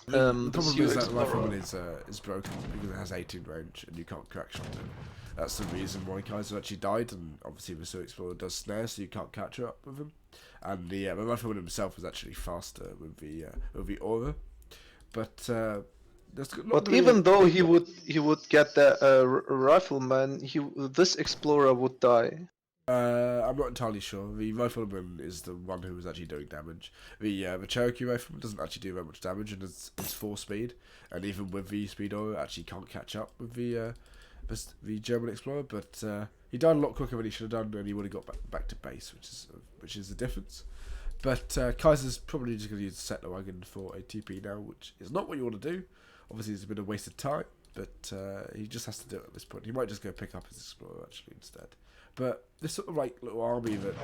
The the problem Sioux is that the Explorer. rifleman is broken because it has 18 range and you can't crack shot it. That's the reason why Kaiser actually died, and obviously the Sioux Explorer does snare, so you can't catch up with him. And the rifleman himself was actually faster with the aura, but there's not But going to be even though he would get the rifleman, this explorer would die. I'm not entirely sure. The rifleman is the one who was actually doing damage. The Cherokee rifleman doesn't actually do very much damage, and it's 4 speed, and even with the speed aura, actually can't catch up with the German Explorer. But he died a lot quicker than he should have done, and he would have got back to base, which is the difference. But Kaiser's probably just going to use the settler wagon for a TP now, which is not what you want to do. Obviously, it's a bit of wasted time, but he just has to do it at this point. He might just go pick up his Explorer actually instead. But this sort of like little army that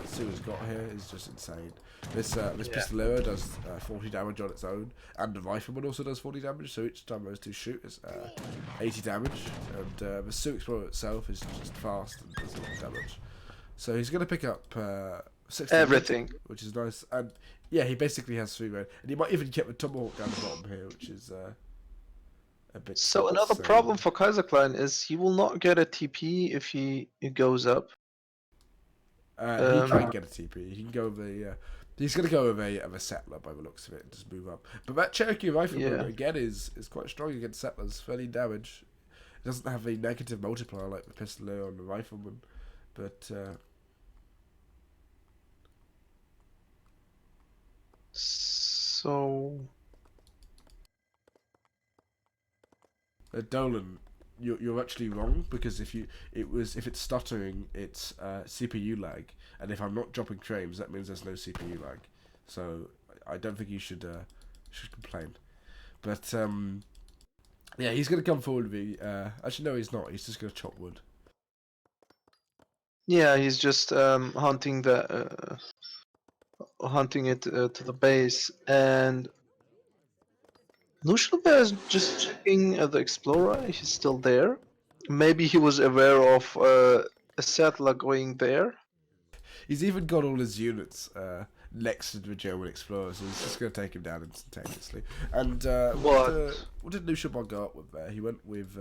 Sue has got here is just insane. This Pistolero does 40 damage on its own, and the Rifleman also does 40 damage. So each time those two shoot is 80 damage, and the Sioux Explorer itself is just fast and does a lot of damage. So he's going to pick up 60 Everything. which is nice. And yeah, he basically has 3 red, and he might even get the Tomahawk down the bottom here, which is a bit. So another insane. problem for Kaiserklein is he will not get a TP if he goes up. He can get a TP. He can go with a. He's going to go with a settler by the looks of it and just move up. But that Cherokee Rifleman again is quite strong against settlers. 30 damage. It doesn't have a negative multiplier like the Pistolero and the Rifleman, but. So Dolan, you're actually wrong, because if it's stuttering, it's CPU lag, and if I'm not dropping frames, that means there's no CPU lag. So I don't think you should complain. But yeah, he's gonna come forward with actually no, he's not. He's just gonna chop wood. yeah, he's just hunting it to the base, and Knuschelbär is just checking the Explorer. He's still there. Maybe he was aware of a settler going there. He's even got all his units next to the German Explorer, so he's just going to take him down instantaneously. And what did Knuschelbär go up with there? He went with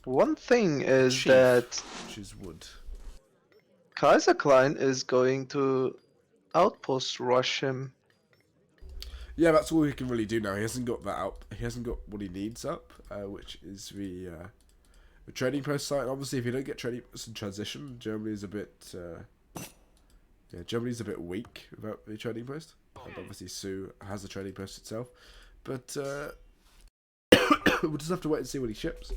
one thing is Chief, that which is wood. Kaiserklein is going to outpost rush him. Yeah, that's all he can really do now. He hasn't got that up. He hasn't got what he needs up, which is the trading post site. And obviously, if you don't get trading posts in transition, Germany's a bit Germany's a bit weak without the trading post. And obviously, Sue has a trading post itself, but we'll just have to wait and see what he ships.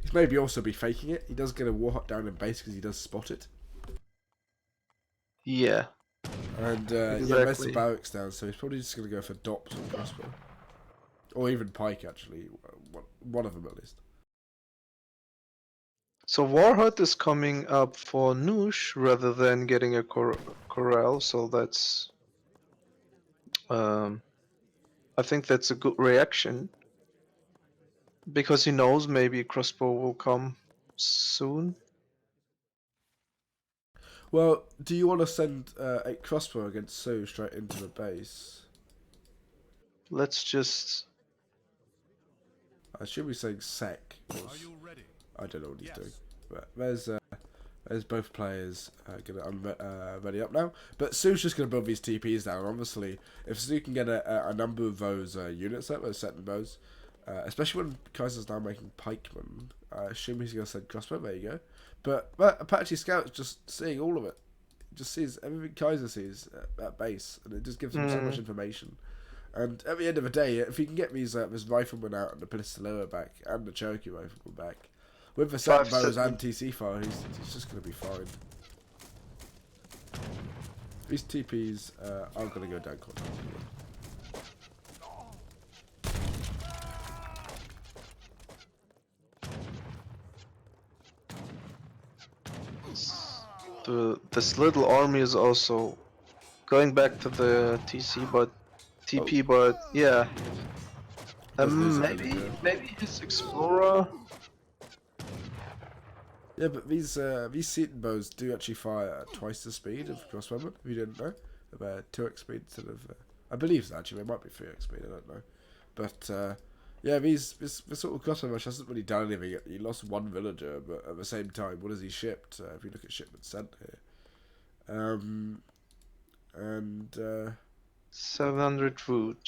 He's maybe also be faking it. He does get a warhawk down in base because he does spot it. Yeah. And yeah, there's the barracks down, so he's probably just going to go for Dopt or Crossbow. Or even Pike, actually. One of them, at least. So Warhut is coming up for Noosh rather than getting a corral, so that's... I think that's a good reaction. Because he knows maybe Crossbow will come soon. Well, do you want to send a Crossbow against Sue straight into the base? Let's just... I should be saying Sec. Are you ready? I don't know what he's doing. But there's both players ready up now. But Sue's just going to build these TPs down. Obviously, if Sue can get a number of those units up, those setting bows, especially when Kaiser's now making pikemen, I assume he's going to send Crossbow. There you go. But Apache Scout's just seeing all of it. He just sees everything Kaiser sees at base, and it just gives him so much information. And at the end of the day, if he can get these this Rifleman out and the Pistolero back and the Cherokee Rifleman back, With the set bows and TC fire, he's just going to be fine. These TPs are going to go down quite quickly. This little army is also going back to the TC, but TP, but yeah. Maybe his explorer. Yeah, but these Seaton bows do actually fire at twice the speed of crossbowmen. If you didn't know, about 2x speed instead of. I believe so, actually, it might be 3x speed. I don't know, but yeah, this sort of crossbow rush hasn't really done anything. He lost one villager, but at the same time, what has he shipped? If you look at shipments sent here, and 700 wood.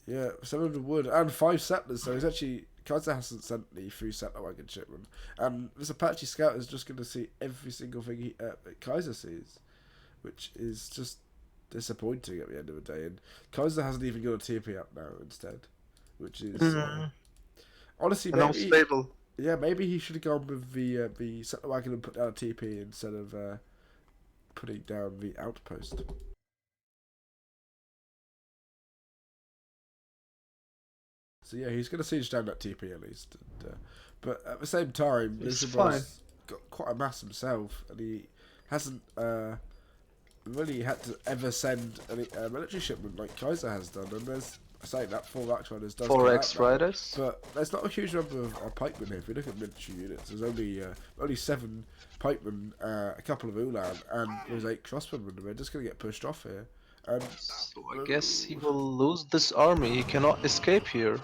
Yeah, 700 wood and 5 settlers. So he's actually Kaiser hasn't sent the 3 settler wagon shipment, and this Apache scout is just going to see every single thing Kaiser sees, which is just disappointing at the end of the day. And Kaiser hasn't even got a TP up now instead, which is honestly maybe unstable. Yeah, maybe he should have gone with the settler wagon and put down a TP instead of putting down the outpost. So yeah, he's going to siege down that TP at least. And, but at the same time, Knuschelbär's got quite a mass himself, and he hasn't really had to ever send any military shipment like Kaiser has done. And there's saying that 4 Axe Riders does 4 Axe Riders, but there's not a huge number of pikemen here. If you look at military units, there's only 7 pikemen, a couple of Ulan, and there's 8 crossbowmen. And we're just going to get pushed off here. And so I guess he will lose this army. He cannot escape here.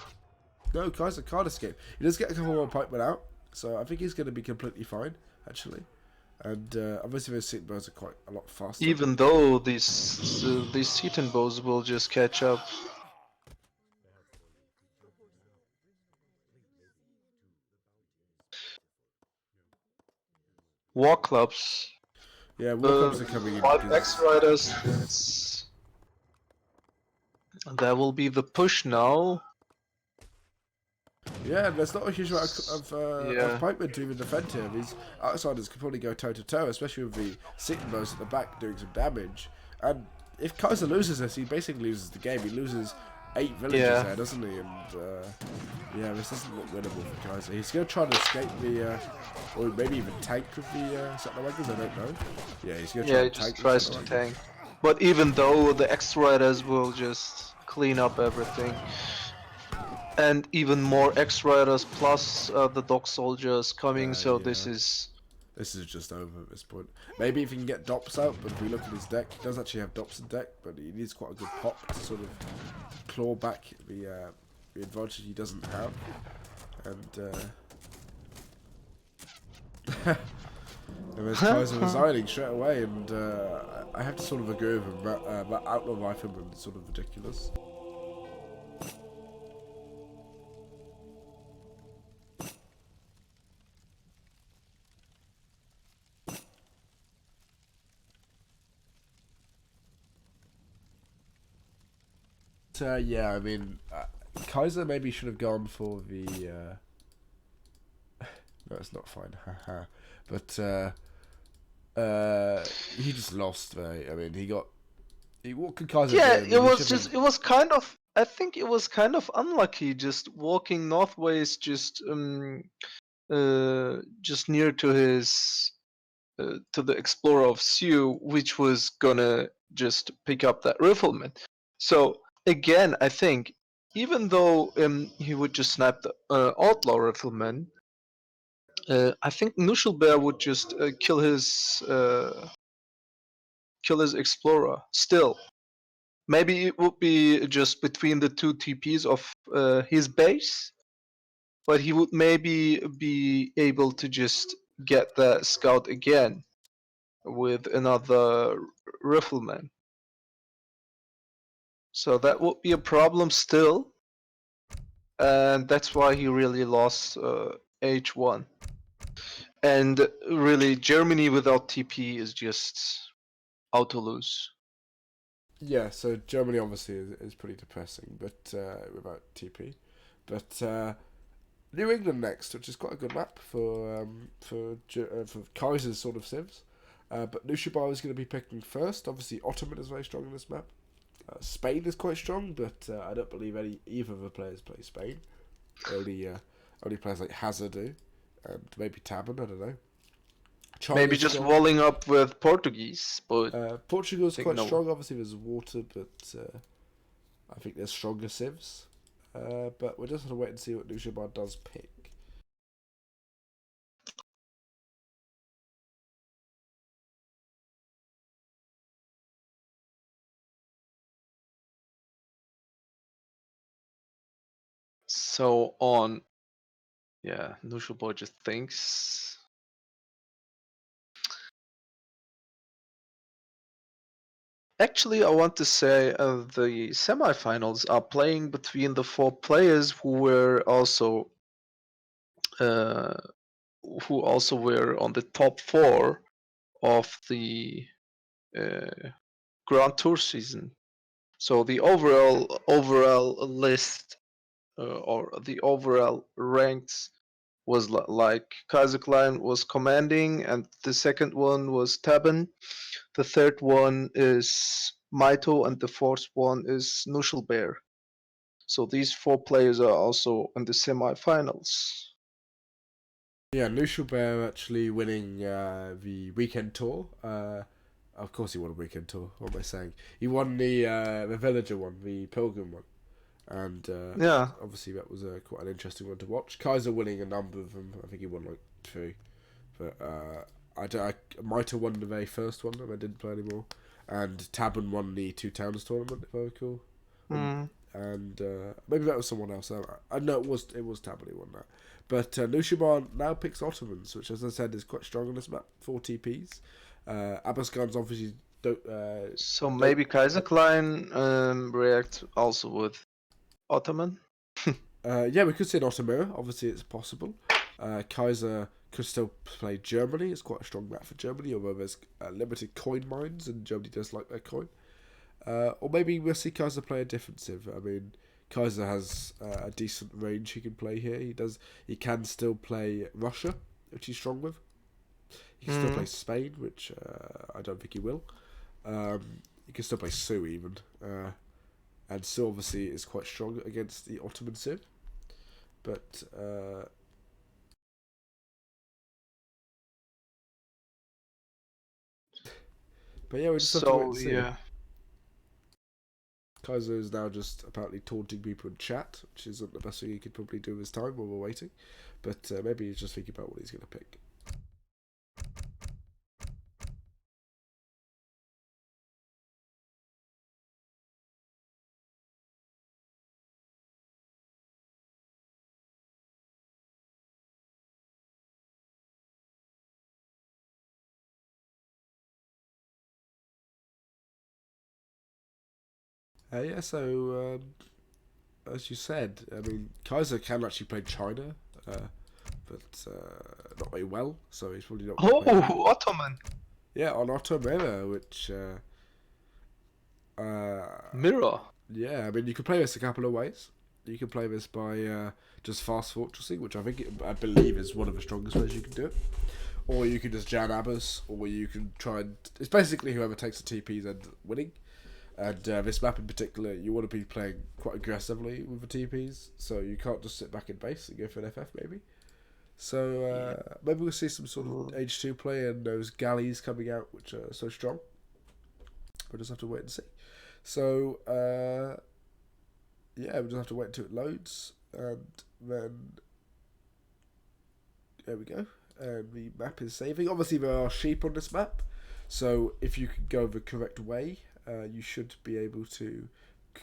No, Kaiser can't escape. He does get a couple more pikemen out, so I think he's going to be completely fine, actually. And obviously those Seaton bows are quite a lot faster. Even though these Seaton bows will just catch up. War clubs. Yeah, war clubs are coming in. 5 Axe Riders. That will be the push now. Yeah, there's not a huge amount of pikemen to even defend here. These outsiders could probably go toe to toe, especially with the Seaton bows at the back doing some damage. And if Kaiser loses this, he basically loses the game. He loses 8 villages there, doesn't he? And yeah, this doesn't look winnable for Kaiser. He's going to try to escape the, or maybe even tank with the settler wagons. I don't know. Yeah, he's going to try to tank. Yeah, he just tries to tank. But even though the Axe Riders will just clean up everything. And even more Axe Riders plus the dog soldiers coming, so yeah. this is just over at this point. Maybe if he can get Dops out, but if we look at his deck, he does actually have Dops in deck, but he needs quite a good pop to sort of claw back the advantage he doesn't have. And and there's Kaiser resigning straight away, and I have to sort of agree with him that Outlaw Rifleman is sort of ridiculous. Yeah, I mean, Kaiser maybe should have gone for the. No, it's not fine, haha. But he just lost. I mean, what could Kaiser do? yeah, I mean, it was kind of. I think it was kind of unlucky just walking northways, just near to his to the Explorer of Sioux, which was gonna just pick up that rifleman. So again, I think even though he would just snap the outlaw rifleman, I think Knuschelbär would just kill his explorer. Still, maybe it would be just between the 2 TPs of his base, but he would maybe be able to just get the scout again with another rifleman. So that would be a problem still, and that's why he really lost H1. And really, Germany without TP is just out to lose. Yeah, so Germany obviously is pretty depressing, but without TP. But New England next, which is quite a good map for Kaiser's sort of civs. But Knuschelbär is going to be picking first. Obviously, Ottoman is very strong in this map. Spain is quite strong, but I don't believe either of the players play Spain. Only players like Hazard do, and maybe Taban, I don't know. Maybe just walling up with Portuguese, but Portugal's quite no. strong. Obviously, there's water, but I think there's stronger civs. But we'll just have to wait and see what Knuschelbär does pick. So on, yeah, Knuschelbär just thinks. Actually, I want to say the semifinals are playing between the 4 players who were also were on the top 4 of the Grand Tour season. So the overall list or the overall ranks was like Kaiserklein was commanding, and the second one was Taban. The third one is Maito, and the fourth one is Knuschelbär. So these 4 players are also in the semifinals. Yeah, Knuschelbär actually winning the weekend tour. Of course, he won a weekend tour. What am I saying? He won the villager one, the pilgrim one, and Yeah. obviously that was quite an interesting one to watch. Kaiser winning a number of them. I think he won like 2, but Maito won the very first one, and I didn't play anymore. And Taban won the 2 towns tournament, if I recall. And maybe that was someone else. I know it was Taban who won that. But Knuschelbär now picks Ottomans, which, as I said, is quite strong on this map. 4 TPs. Abaskan's obviously don't. So maybe Kaiserklein react also with Ottoman. Yeah, we could see an Ottoman. Obviously, it's possible. Kaiser could still play Germany. It's quite a strong map for Germany, although there's limited coin mines, and Germany does like their coin. Or maybe we'll see Kaiser play a defensive. I mean, Kaiser has a decent range he can play here. He can still play Russia, which he's strong with. He can still play Spain, which I don't think he will. He can still play Sue even. And Sue obviously is quite strong against the Ottoman Civ. But yeah, we just have to wait and see. Yeah. Kaiser is now just apparently taunting people in chat, which isn't the best thing he could probably do with his time while we're waiting. But maybe he's just thinking about what he's going to pick. Yeah, so as you said, I mean, Kaiser can actually play China, but not very well, so he's probably not. Ottoman. Yeah, on Otto Mirror, which Mirror. yeah, I mean, you could play this a couple of ways. You can play this by just fast fortressing, which I believe is one of the strongest ways you can do it. Or you can just Jan Abbas, or you can try and... It's basically whoever takes the TPs ends up winning. And this map in particular, you want to be playing quite aggressively with the TPs, so you can't just sit back in base and go for an FF maybe. So maybe we'll see some sort of H2 play and those galleys coming out, which are so strong. We'll just have to wait and see. So yeah, we'll just have to wait until it loads, and then there we go. And the map is saving. Obviously, there are sheep on this map, so if you can go the correct way, you should be able to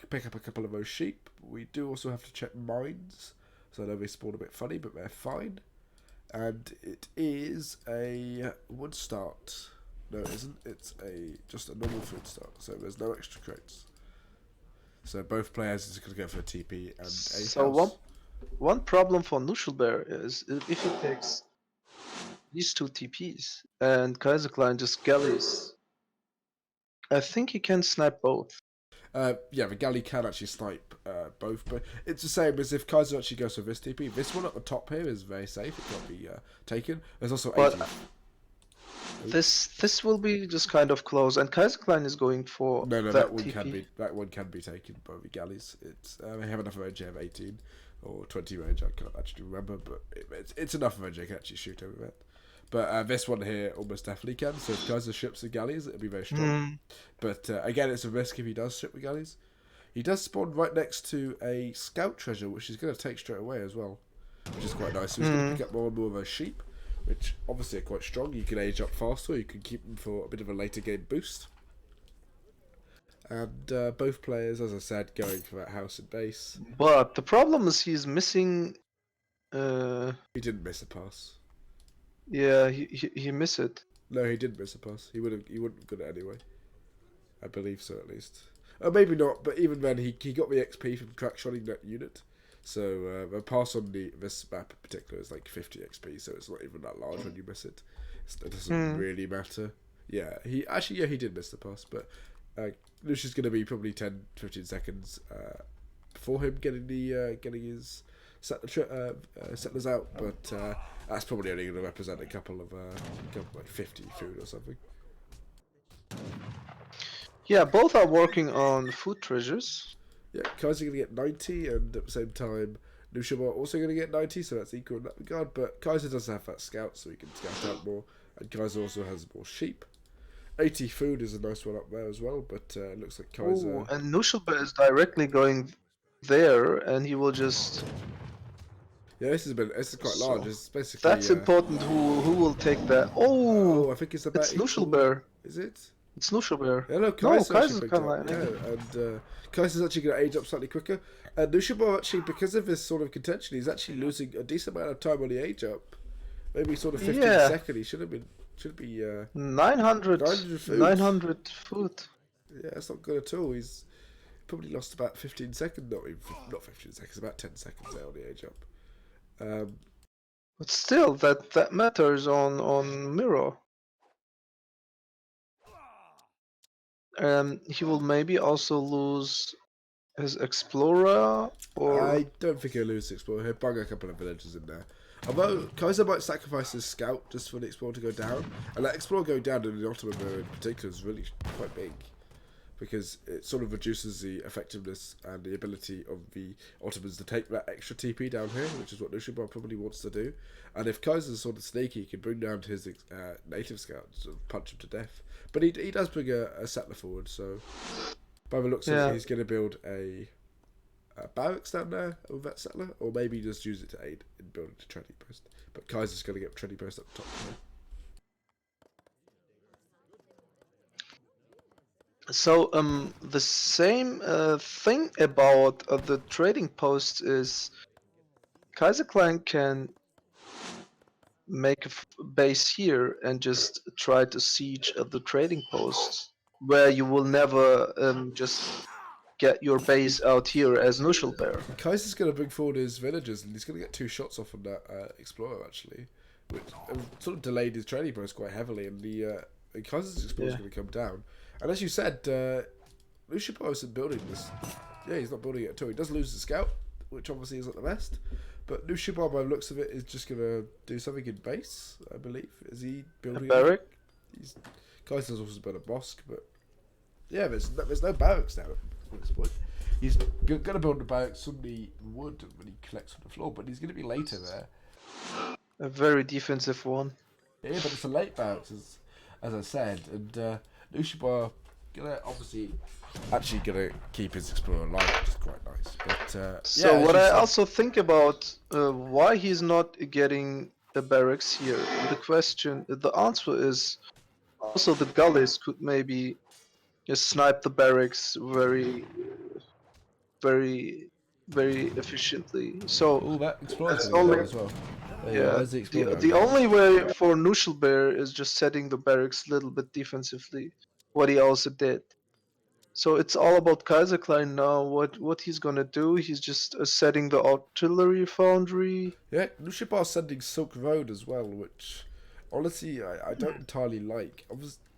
pick up a couple of those sheep. We do also have to check mines, so I know they spawn a bit funny, but they're fine. And it is a wood start. No, it isn't. It's just a normal food start, so there's no extra crates. So both players are going to go for a TP and a So house. one problem for Knuschelbär is if he takes these 2 TPs and Kaiserklein just galleys, I think he can snipe both. Yeah, the galley can actually snipe both, but it's the same as if Kaiser actually goes for this TP. This one at the top here is very safe; it can't be taken. There's also But 80. this will be just kind of close, and Kaiserklein is going for No, that that one TP. can be taken by the galleys. It's they have enough range. They have 18 or 20 range. I can't actually remember, but it's enough range. They can actually shoot over it. But this one here almost definitely can. So if Kaiser ships the galleys, it'll be very strong. But again, it's a risk if he does ship the galleys. He does spawn right next to a scout treasure, which he's going to take straight away as well, which is quite nice. So he's going to pick up more and more of those sheep, which obviously are quite strong. You can age up faster. You can keep them for a bit of a later game boost. And both players, as I said, going for that house and base. But the problem is he's missing. He didn't miss a pass. Yeah, he missed it. No, he didn't miss a pass. He wouldn't have got it anyway. I believe so, at least. Maybe not, but even then, he got the XP from track shotting that unit. So the pass on this map in particular is like 50 XP, so it's not even that large when you miss it. It doesn't really matter. Yeah, he did miss the pass, but Lucia's going to be probably 10-15 seconds before him getting his settlers out, but that's probably only going to represent a couple like 50 food or something. Yeah, both are working on food treasures. Yeah, Kaiser going to get 90, and at the same time, Knuschelbär also going to get 90, so that's equal in that regard. But Kaiser does have that scout, so he can scout out more, and Kaiser also has more sheep. 80 food is a nice one up there as well, but it looks like Kaiser. Ooh, and Knuschelbär is directly going there, and he will just. Yeah, this is quite large. It's basically. That's important. Who will take that? Oh, I think it's about. It's Knuschelbär. Is it? It's Knuschelbär. Yeah, no, Kaiser's Kaiserklein. Yeah, and Kaiser's actually going to age up slightly quicker. And Knuschelbär actually, because of this sort of contention, he's actually losing a decent amount of time on the age up. Maybe sort of 15 seconds. He should be 900 food. Yeah, that's not good at all. He's probably lost about 15 seconds. Not 15 seconds. About 10 seconds there on the age up. But still, that matters on mirror. He will maybe also lose his explorer, or I don't think he'll lose the explorer. He'll bung a couple of villagers in there. Although Kaiser might sacrifice his scout just for the explorer to go down, and that explorer go down in the Ottoman mirror in particular is really quite big, because it sort of reduces the effectiveness and the ability of the Ottomans to take that extra TP down here, which is what Knuschelbär probably wants to do. And if Kaiser's sort of sneaky, he can bring down his native scout and sort of punch him to death. But he does bring a settler forward, so by the looks of it, he's going to build a barracks down there with that settler, or maybe just use it to aid in building a trading post. But Kaiser's going to get a trading post up the top here. So the same thing about the trading posts is Kaiserklein can make a base here and just try to siege the trading posts, where you will never just get your base out here as Knuschelbär. Kaiser's going to bring forward his villagers, and he's going to get 2 shots off on that explorer actually, which sort of delayed his trading post quite heavily, and the Kaiser's explorer is going to come down. And as you said, Knuschelbär isn't building this. Yeah, he's not building it at all. He does lose the scout, which obviously isn't the best. But Knuschelbär, by the looks of it, is just going to do something in base, I believe. Is he building a barrack? Kaiser's also built a mosque, but yeah, there's no barracks now at this point. He's going to build the barracks on the wood when he collects on the floor, but he's going to be later there. A very defensive one. Yeah, but it's a late barracks, as I said, and Knuschelbär gonna keep his explorer alive, which is quite nice. But so what I also think about why he's not getting the barracks here. The answer is also the gullies could maybe just snipe the barracks very, very, very efficiently. So that explorer's that's only as well. Yeah, the only way for Knuschelbär is just setting the barracks a little bit defensively, what he also did. So it's all about Kaiserklein now, what he's gonna do. He's just setting the artillery foundry. Yeah, Knuschelbär's sending Silk Road as well, which honestly I don't entirely like.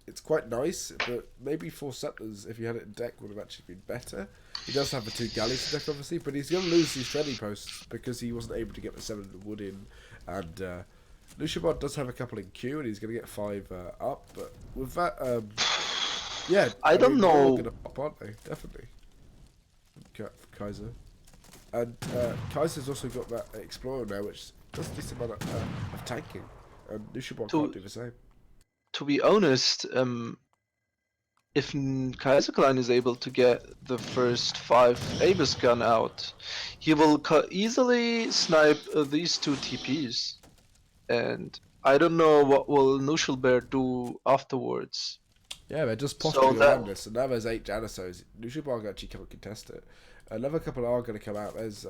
it's quite nice, but maybe 4 settlers, if you had it in deck, would have actually been better. He does have the 2 galleys in deck, obviously, but he's going to lose these trading posts because he wasn't able to get the 700 wood in. And Knuschelbär does have a couple in queue, and he's going to get 5 up. But with that, yeah, I don't mean, know. they're all going to pop, aren't they? Definitely. Kaiser. And Kaiser's also got that Explorer now, which does a decent amount of tanking. And Knuschelbär can't do the same. To be honest, if Kaiserklein is able to get the first 5 Abyss gun out, he will easily snipe these 2 TPs. And I don't know what will Knuschelbär do afterwards. Yeah, they're just So posturing that- around this, and now there's 8 Janissos. Knuschelbär actually can't contest it. Another couple are going to come out. There's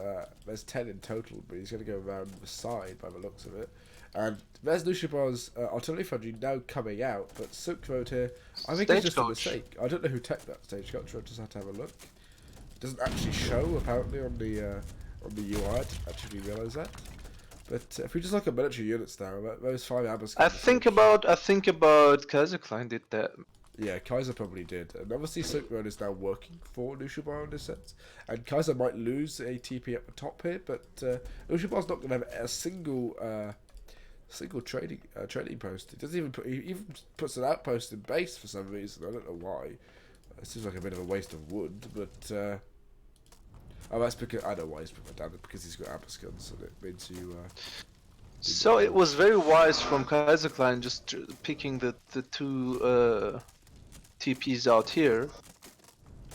10 in total, but he's going to go around the side by the looks of it. And there's Knuschelbär's artillery foundry now coming out, but Silk Road here, I think it's just a Stagecoach. mistake. I don't know who teched that stagecoach. I just had to have a look. It doesn't actually show apparently on the UI. I didn't actually realise that. But if we just look at military units now, those 5 Abbas. I think about Kaiserklein did that. Yeah, Kaiser probably did. And obviously Silk Road is now working for Knuschelbär in this sense. And Kaiser might lose a TP at the top here, but Knuschelbär's not going to have a single trading post. He doesn't even he even puts an outpost in base for some reason. I don't know why. It seems like a bit of a waste of wood, but oh, that's because I know why he's put that down, because he's got Abbas guns, and it means you. So it was very wise from Kaiserklein just picking the 2 TPs out here,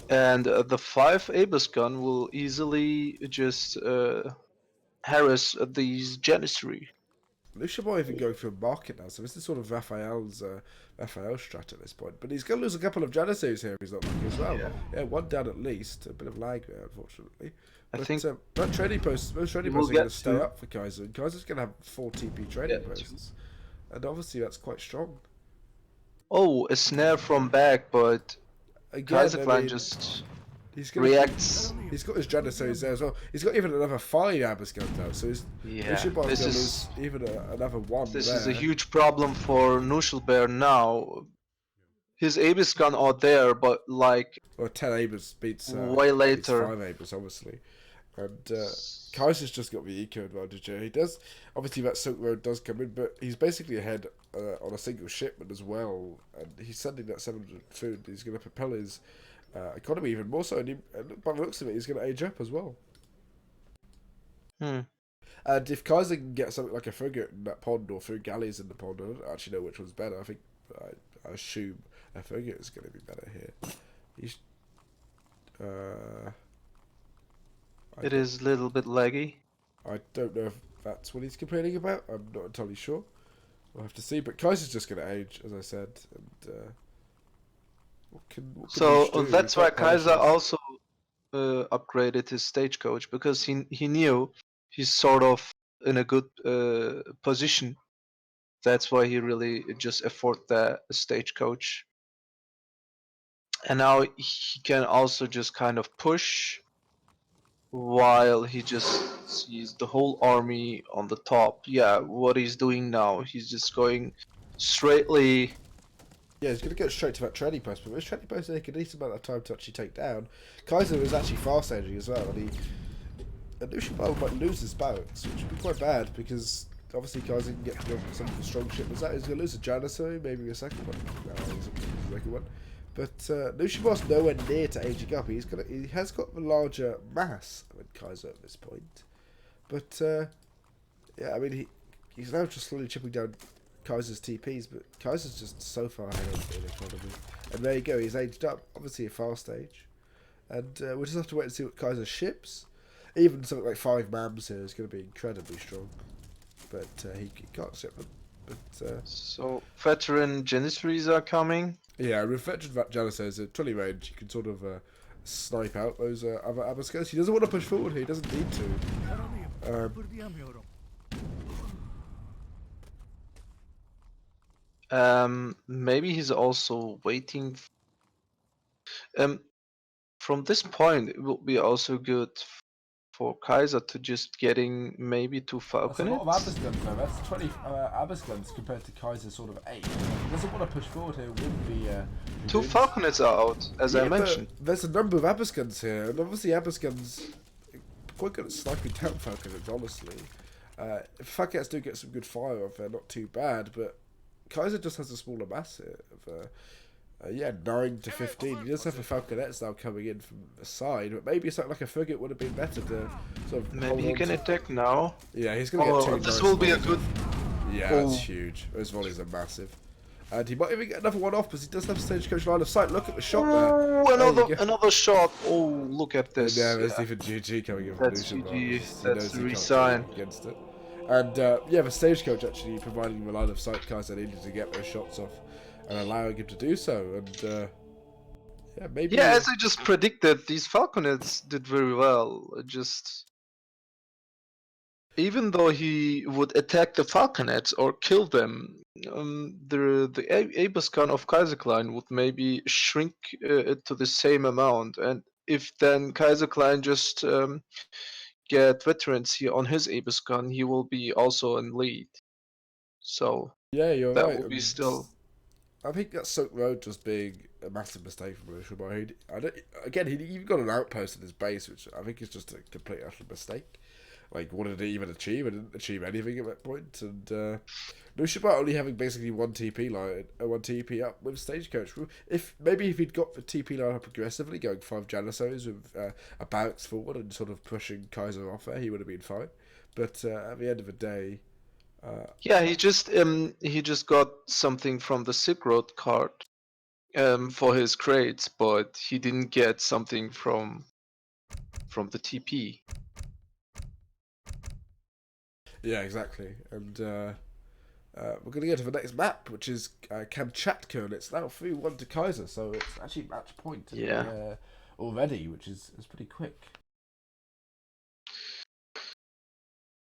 and the 5 Abyss gun will easily just harass these Janissary. Knuschelbär even going for a market now, so this is sort of Raphael's strat at this point. But he's going to lose a couple of Janissos here if he's not lucky as well. Yeah, 1 down at least. A bit of lag there, unfortunately. I think that trading post, most trading will posts are going get to stay to- up for Kaiser. And Kaiser's going to have 4 TP trading posts. And obviously that's quite strong. Oh, a snare from back, but Again, Kaiserklein just he's gonna reacts. He's got his Janissos there as well. He's got even another 5 Abbas guns out, so his Yeah, Knuschelbär's this gonna is lose even another 1 this there. is a huge problem for Knuschelbär now. His Abyss gun are there, but like Well, 10 Abers beats way later. 5 Abers, obviously. And Kaiser's just got the eco advantage here. He does, obviously that Silk Road does come in, but he's basically ahead on a single shipment as well. And he's sending that 700 food. He's going to propel his economy even more so. And by the looks of it, he's going to age up as well. Hmm. And if Kaiser can get something like a frigate in that pond or 3 galleys in the pond, I don't actually know which one's better. I think I assume a frigate is going to be better here. He's It is a little bit laggy. I don't know if that's what he's complaining about. I'm not entirely sure. We'll have to see. But Kaiser's just going to age, as I said. And what can So Leech do? that's He's why got Kaiser polishes. also upgraded his stagecoach, because he knew he's sort of in a good position. That's why he really just afforded the stagecoach. And now he can also just kind of push while he just sees the whole army on the top. Yeah, what he's doing now, he's just going straightly. Yeah, he's going to go straight to that trading post, but this trading post will take a decent amount of time to actually take down. Kaiser is actually fast aging as well, and Knuschelbär might lose his barracks, which would be quite bad, because obviously Kaiser can get some of the strong shipments out. He's going to lose a Janissary, maybe a second one. No, he's a second one. But Knuschelbär's nowhere near to aging up. He has got the larger mass than Kaiser at this point. But yeah, I mean he's now just slowly chipping down Kaiser's TPs, but Kaiser's just so far ahead of in economy. And there you go, he's aged up, obviously a fast age. And we'll just have to wait and see what Kaiser ships. Even something like 5 MAMs here is going to be incredibly strong. But he can't ship them. But So veteran Janissaries are coming. yeah, with veteran Janissaries at 20 range, you can sort of snipe out those other Abascos. He doesn't want to push forward here, he doesn't need to. Maybe he's also waiting. From this point, it will be also good for Kaiser to just getting maybe 2 That's a lot of falconets. Abyss guns though. That's 20 Abyss guns compared to Kaiser's sort of 8. He doesn't want to push forward here with the 2 goons. falconets are out, as I mentioned. But there's a number of Abyss guns here, and obviously Abyss guns quite good at sniping down falconets, honestly. Falconets do get some good fire off, they're not too bad, but Kaiser just has a smaller mass here of 9 to 15. He does have a falconets now coming in from the side, but maybe something like a frigate would have been better to sort of. Maybe he can attack now. Yeah, he's gonna get 2 this nice will be a volleys. good. Yeah, Oh. that's huge. Those volleys are massive. And he might even get another one off because he does have Stagecoach line of sight. Look at the shot there. Oh, There you go. another shot. Oh, look at this. Yeah, there's Yeah. even GG coming in from That's Knuschelbär. GG. He That's knows the he can't resign. go against it. And the Stagecoach actually providing him a line of sight Kaiser needed to get those shots off and allowing him to do so. And maybe. Yeah, as I just predicted, these falconets did very well. Even though he would attack the falconets or kill them, the Abyss gun of Kaiserklein would maybe shrink it to the same amount. And if then Kaiserklein just get veterans here on his Abyss gun, he will be also in lead. So Yeah, you're that right. will be and still. I think that Silk Road just being a massive mistake from Knuschelbär. He even got an outpost in his base, which I think is just a complete utter mistake. Like, what did he even achieve? I didn't achieve anything at that point. And Knuschelbär only having basically one TP line, one TP up with Stagecoach. If he'd got the TP line up aggressively, going 5 Janissaries with a barracks forward and sort of pushing Kaiser off there, he would have been fine. But at the end of the day. Yeah, he just got something from the Silk Road card for his crates, but he didn't get something from the TP. Yeah, exactly. And we're going to go to the next map, which is Kamchatka, and it's now 3-1 to Kaiser, so it's actually match point already, which is pretty quick.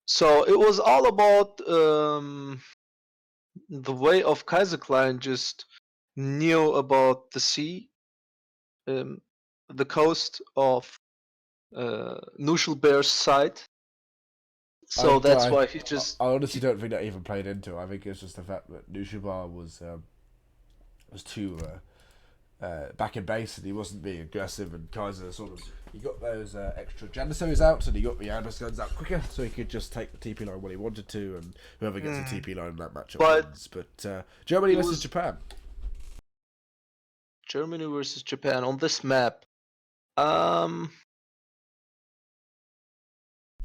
So it was all about the way of Kaiserklein just knew about the sea, the coast of Knuschelbär's side. So that's why he just. I honestly don't think that even played into it. I think it's just the fact that Knuschelbär was too back in base and he wasn't being aggressive, and Kaiser he got those extra Janissaries out and he got the Abyss guns out quicker, so he could just take the TP line when he wanted to, and whoever gets the TP line in that matchup wins. But Germany versus Japan. Germany versus Japan on this map.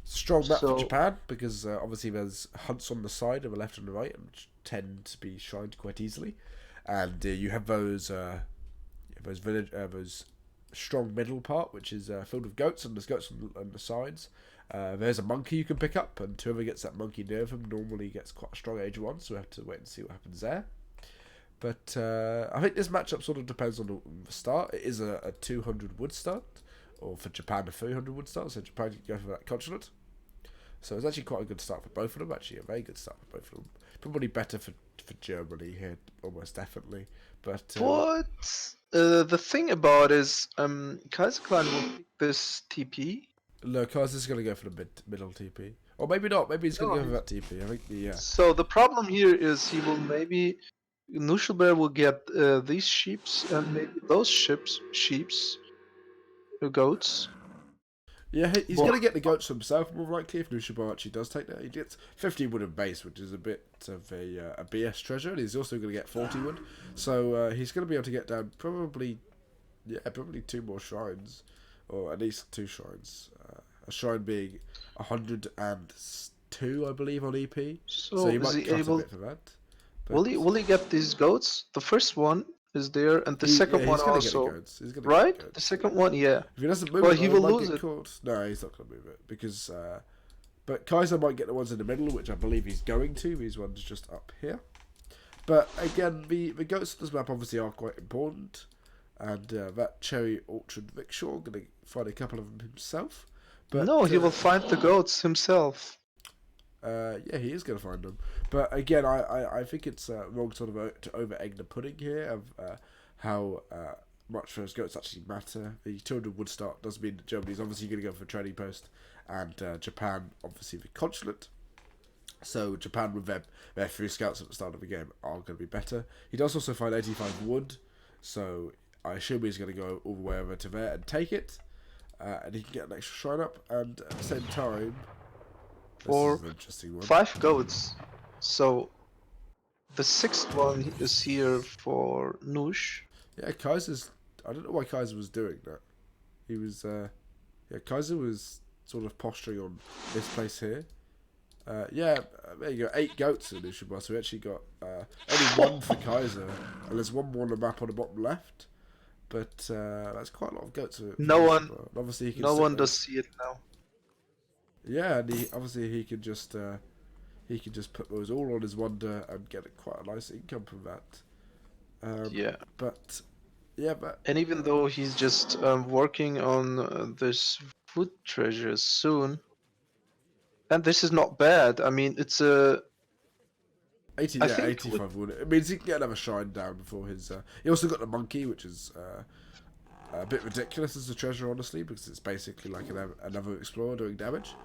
Strong map for Japan because obviously there's hunts on the side on the left and the right, which tend to be shined quite easily, and you have those strong middle part, which is filled with goats, and there's goats on the sides. There's a monkey you can pick up, and whoever gets that monkey near them normally gets quite a strong Age 1, so we have to wait and see what happens there. But I think this matchup sort of depends on the start. It is a 200 wood start, or for Japan a 300 wood start, so Japan can go for that continent. So it's actually quite a good start for both of them, actually a very good start for both of them. Probably better for Germany here, almost definitely. But the thing about is Kaiserklein will pick this TP. No, Kaiser's going to go for the middle TP. Or maybe not, maybe he's going to go for that TP. I think So the problem here is he will maybe. Knuschelbär will get these sheeps and maybe those sheeps, goats. Yeah, he's going to get the goats himself, more likely, if Knuschelbär actually does take that. He gets 50 wood in base, which is a bit of a BS treasure, and he's also going to get 40 wood. So he's going to be able to get down probably 2 more shrines, or at least 2 shrines. A shrine being 102, I believe, on EP. So he might cut a bit for that. But will he get these goats? The first one is there, and the second one also. Right? The second one, yeah. If he doesn't move he will lose it. No, he's not going to move it because. But Kaiser might get the ones in the middle, which I believe he's going to. These ones just up here. But again, the goats on this map obviously are quite important, and that Cherry Orchard Rickshaw going to find a couple of them himself. But no, he will find the goats himself. Yeah, he is going to find them. But again, I think it's wrong sort of to over egg the pudding here of how much for his goats actually matter. The 200 wood start does mean that Germany's obviously going to go for a trading post, and Japan obviously the consulate. So Japan with their 3 scouts at the start of the game are going to be better. He does also find 85 wood, so I assume he's going to go all the way over to there and take it, and he can get an extra shrine up. And at the same time, For this is an interesting one. 5 goats. So the 6th one is here for Nush. Yeah, Kaiser's. I don't know why Kaiser was doing that. He was. Kaiser was sort of posturing on this place here. There you go. 8 goats in Knuschelbär. So we actually got only 1 for Kaiser, and there's 1 more on the map on the bottom left. But that's quite a lot of goats. No one. Obviously, he can No sit one there. does see it now. Yeah, and he can just put those all on his wonder and get quite a nice income from that. Yeah. But And even though he's just working on this food treasure soon, and this is not bad. I mean, it's a 85 wood. It means he can get another shrine down before his. He also got the monkey, which is a bit ridiculous as a treasure, honestly, because it's basically like another explorer doing damage.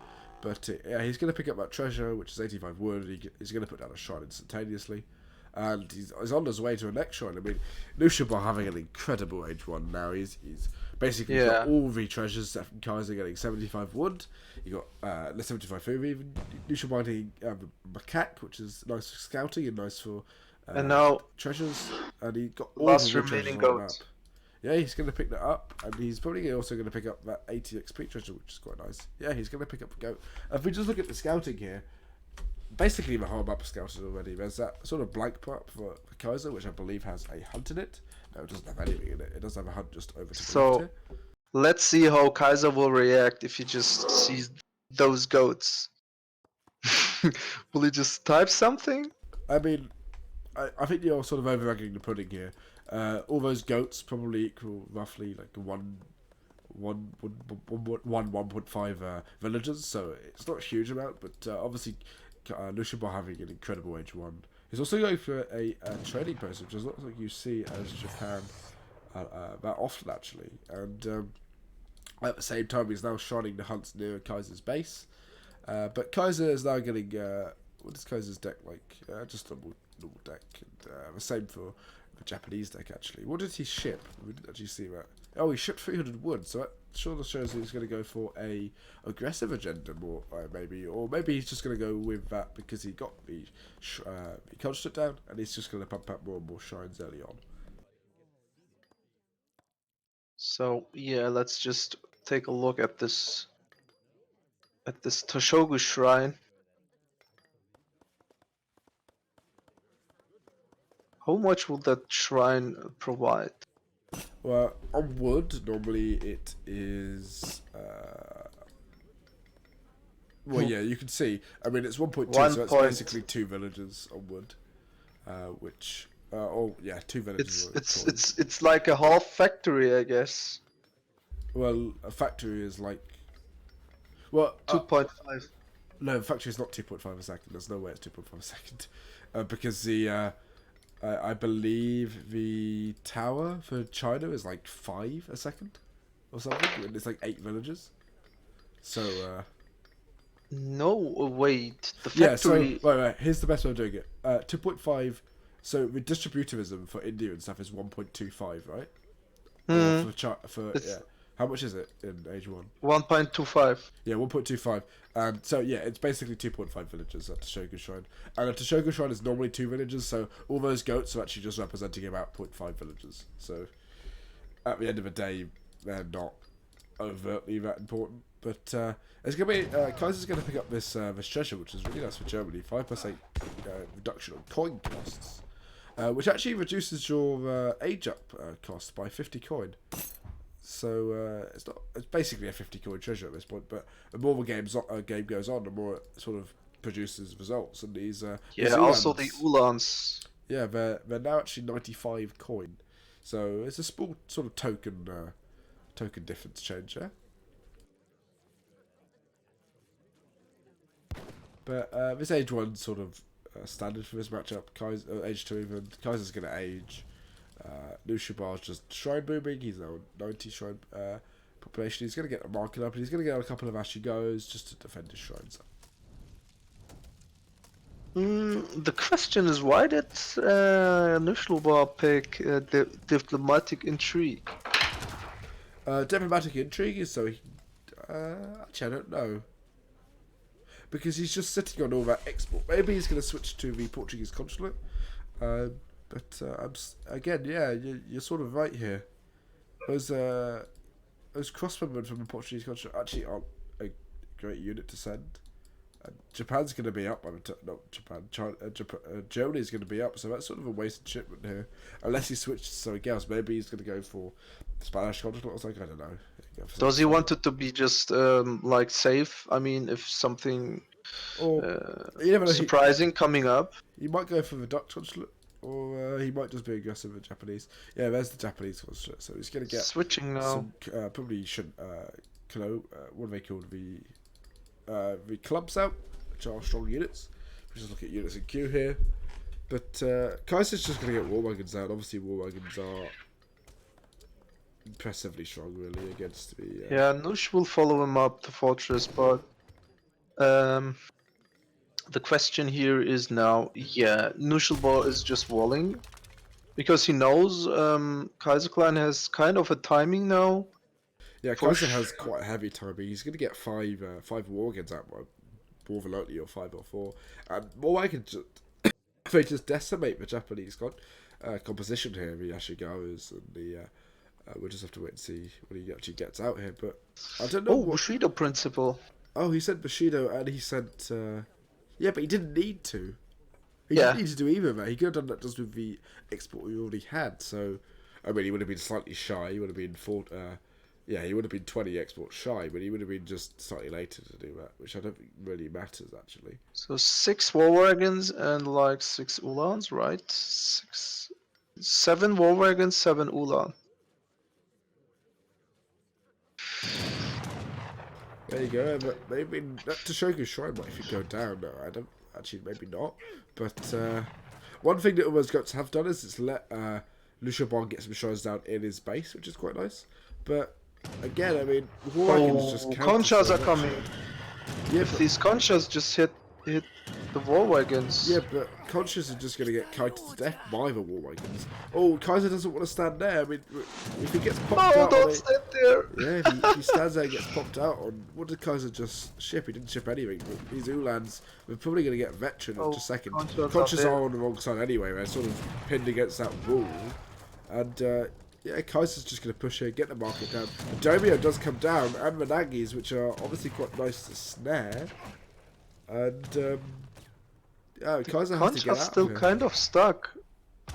But yeah, he's going to pick up that treasure, which is 85 wood. He's going to put down a shrine instantaneously. And he's on his way to a next shrine. I mean, Knuschelbär having an incredible age 1 now. He's basically got all the treasures. Stefan Kaiser getting 75 wood. You got 75 food even. Knuschelbär getting macaque, which is nice for scouting and nice for and now treasures. And he got all last the wood remaining treasures on the map. goat. Yeah, he's going to pick that up, and he's probably also going to pick up that 80 XP treasure, which is quite nice. Yeah, he's going to pick up the goat. If we just look at the scouting here, basically the whole map is scouted already. There's that sort of blank map for Kaiser, which I believe has a hunt in it. No, it doesn't have anything in it. It does have a hunt just over to the left here. Let's see how Kaiser will react if he just sees those goats. Will he just type something? I mean, I think you're sort of over-egging the pudding here. All those goats probably equal roughly like 1.5 villagers, so it's not a huge amount, but obviously Knuschelbär having an incredible age 1. He's also going for a trading post, which is not something you see as Japan that often, actually. And at the same time, he's now shining the hunts near Kaiser's base. But Kaiser is now getting... what is Kaiser's deck like? Just normal deck. And, the same for the Japanese deck, actually. What did he ship? We didn't actually see that. Oh, he shipped 300 wood, so that sort of shows that he's going to go for a aggressive agenda, more maybe. Or maybe he's just going to go with that because he got the he coached it down, and he's just going to pump out more and more shrines early on. So yeah, let's just take a look at this Toshogu shrine. How much will that shrine provide? Well, on wood, normally it is... well, yeah, you can see. I mean, it's 1.2, so it's basically 2 villages on wood. Which... 2 villages. It's like a half factory, I guess. Well, a factory is like... Well... 2.5. No, a factory is not 2.5 a second. There's no way it's 2.5 a second. Because the... I believe the tower for China is like 5 a second or something, and it's like 8 villages. So, No, wait. The factory... Yeah, so, wait, here's the best way of doing it. 2.5, so the distributivism for India and stuff is 1.25, right? Yeah. How much is it in Age 1? 1.25. Yeah, 1.25. And so, yeah, it's basically 2.5 villages at Toshogu Shrine. And a Toshogu Shrine is normally 2 villages, so all those goats are actually just representing about 0.5 villages. So, at the end of the day, they're not overtly that important. But it's going to be... Kaiser's going to pick up this treasure, which is really nice for Germany. 5% reduction on coin costs. Which actually reduces your age-up cost by 50 coin. So it's basically a 50 coin treasure at this point, but the more the game goes on, the more it sort of produces results. And these these also Ulans, the Ulans. Yeah, they're now actually 95 coin, so it's a small sort of token difference change, yeah. But this age 1 sort of standard for this matchup. Age 2 even. Kaiser's going to age. Knuschelbär's just shrine booming. He's now 90 shrine population. He's going to get a market up, and he's going to get a couple of ashy goes just to defend his shrines. The question is, why did Knuschelbär pick diplomatic intrigue? Diplomatic intrigue is so he. Actually, I don't know. Because he's just sitting on all that export. Maybe he's going to switch to the Portuguese consulate. Again, yeah, you're sort of right here. Those crossbowmen from the Portuguese consulate actually aren't a great unit to send. Japan's going to be up by the time. Not Japan. Germany's going to be up, so that's sort of a wasted shipment here. Unless he switches to something else. Maybe he's going to go for Spanish consulate or something. I don't know. Does he want it to be just like safe? I mean, if something surprising coming up. He might go for the Dutch consulate, or he might just be aggressive with Japanese. Yeah, there's the Japanese consulate, so he's going to get switching now. Some, probably shouldn't. What do they call the clubs out, which are strong units. We just look at units in queue here, but Kaiser's just going to get war wagons out. Obviously, war wagons are impressively strong, really, against the. Yeah, Nush will follow him up the fortress, but the question here is now, yeah, Knuschelbär is just walling because he knows Kaiserklein has kind of a timing now. Yeah, Kaiser has quite a heavy timing. He's going to get five war wagons out, more than likely, or 5 or 4, and war wagons just they just decimate the Japanese composition here. The Ashigawas and the. We'll just have to wait and see when he actually gets out here. But I don't know. Oh, Bushido principle. Oh, he said Bushido, and he sent. Yeah, but he didn't need to. He didn't need to do either of that. He could have done that just with the export we already had. So, I mean, he would have been slightly shy. He would have been he would have been 20 exports shy, but he would have been just slightly later to do that, which I don't think really matters actually. So 6 war wagons and like 6 Ulans, right? 7 war wagons, 7 Ulan. There you go, but maybe that Toshoku's shrine might if you go down. No, I don't actually, maybe not. But one thing that almost got to have done is it's let Knuschelbär get some shrines down in his base, which is quite nice. But again, I mean, war wagons just conchas are coming. Yeah, if these conchas just hit the war wagons. Yeah, but conchas are just going to get kited to death by the war wagons. Oh, Kaiser doesn't want to stand there. I mean, if he gets popped out... No, don't stand there! Yeah, if he stands there and gets popped out on... What did Kaiser just ship? He didn't ship anything. But these Ulans, we're probably going to get veteran in just a second. Conchas are on the wrong side anyway. They're sort of pinned against that wall. And, yeah, Kaiser's just going to push here, get the market down. The Domio does come down, and the Nagis, which are obviously quite nice to snare. And, yeah, Kaiser has to get out. Concha's still kind of stuck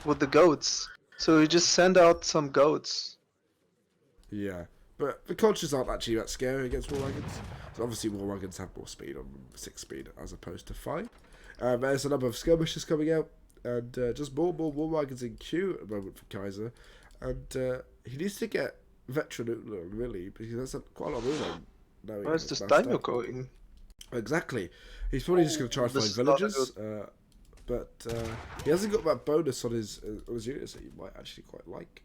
with the goats. So we just send out some goats. Yeah, but the Conchas aren't actually that scary against war wagons. So obviously war wagons have more speed on 6 speed as opposed to 5. There's a number of skirmishes coming out. And just more war wagons in queue at the moment for Kaiser. And he needs to get veteran Ulan, really, because that's quite a lot of Ulan. Where's this daimyo going? Exactly. He's probably just going to try and find villagers. But he hasn't got that bonus on his units that you might actually quite like.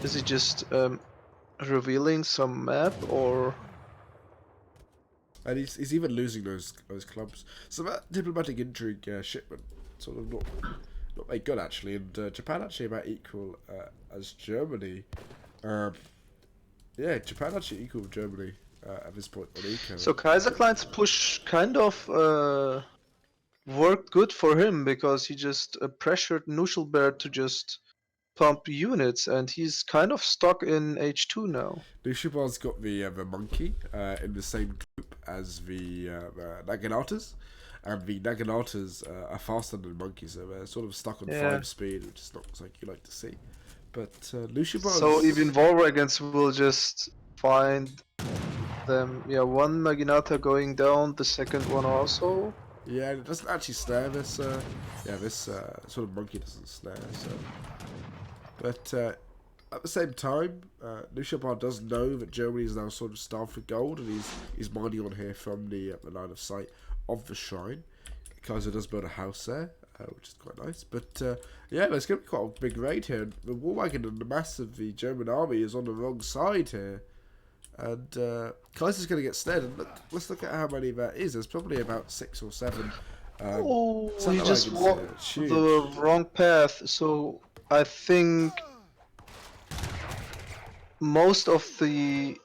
Is he just revealing some map, or...? And he's even losing those clubs. So that diplomatic intrigue shipment sort of not very good actually. And Japan actually about equal as Germany. Yeah, Japan actually equal with Germany at this point on eco. So Kaiserklein's push kind of worked good for him because he just pressured Knuschelbär to just pump units, and he's kind of stuck in H2 now. Knuschelbär's got the monkey in the same group as the Naganatas, and the Naganatas are faster than monkeys, so they're sort of stuck on 5 speed, which is not something you like to see. But Knuschelbär. So even war wagons will just find them. Yeah, one Naginata going down, the second one also. Yeah, it doesn't actually snare this. This sort of monkey doesn't snare. So. But at the same time, Knuschelbär does know that Germany is now sort of starved for gold, and he's mining on here from the line of sight of the shrine. Kaiser does build a house there. which is quite nice. But yeah, there's going to be quite a big raid here. The war wagon and the mass of the German army is on the wrong side here. And Kaiser's going to get snared. And let's look at how many that is. There's probably about 6 or 7. He just walked the wrong path. So I think most of the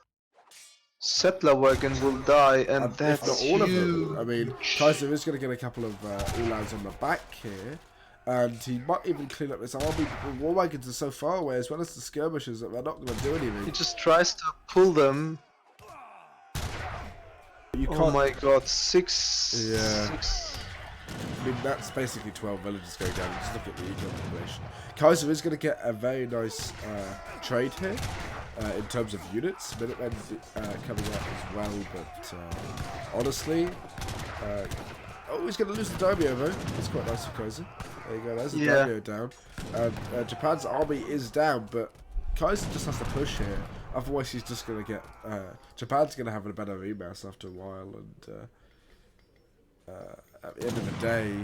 settler wagon will die, and that's if not all huge. of them. I mean, Kaiser is going to get a couple of Uhlans on the back here. And he might even clean up this army, but the war wagons are so far away, as well as the skirmishers, that they're not going to do anything. He just tries to pull them. You can't... Oh my god, 6. Yeah. 6. I mean, that's basically 12 villages going down. Just look at the eco population. Kaiser is going to get a very nice trade here in terms of units. Minutemen coming out as well, but honestly, oh, he's going to lose the daimyo though. It's quite nice for Kaiser. There you go, there's the daimyo down. And Japan's army is down, but Kaiser just has to push here. Otherwise, he's just going to get... Japan's going to have a better remass after a while, and at the end of the day...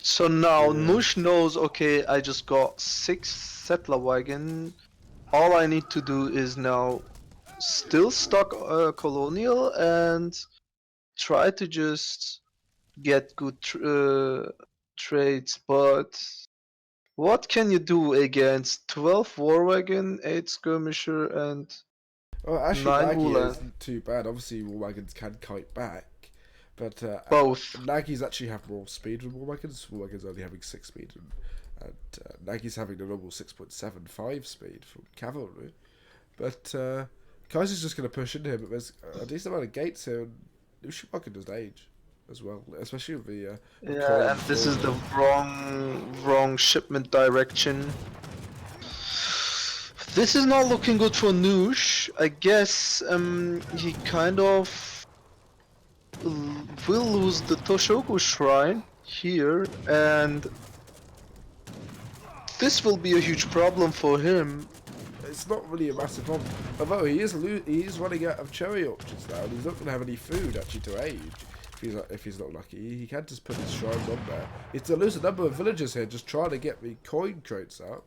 So now Nush knows, okay, I just got 6 settler wagon. All I need to do is now still stock colonial and try to just get good trades, but what can you do against 12 war wagon, 8 skirmisher, and well, actually, 9 Nagi Ulan? isn't too bad. Obviously, war wagons can kite back, but Both. Nagis actually have more speed than war wagons. War wagons only having 6 speed, and Nagi's having the normal 6.75 speed from cavalry. But Kaiser's just going to push in here, but there's a decent amount of gates here, and Ushiwaka does age as well, especially with the Yeah, and this is the wrong shipment direction. This is not looking good for Nush. I guess he kind of will lose the Toshoku Shrine here, and this will be a huge problem for him. It's not really a massive problem, although he is running out of cherry orchards now, and he's not going to have any food actually to age. If he's not lucky, he can just put his shrines on there. He's to lose a number of villagers here just trying to get the coin crates up.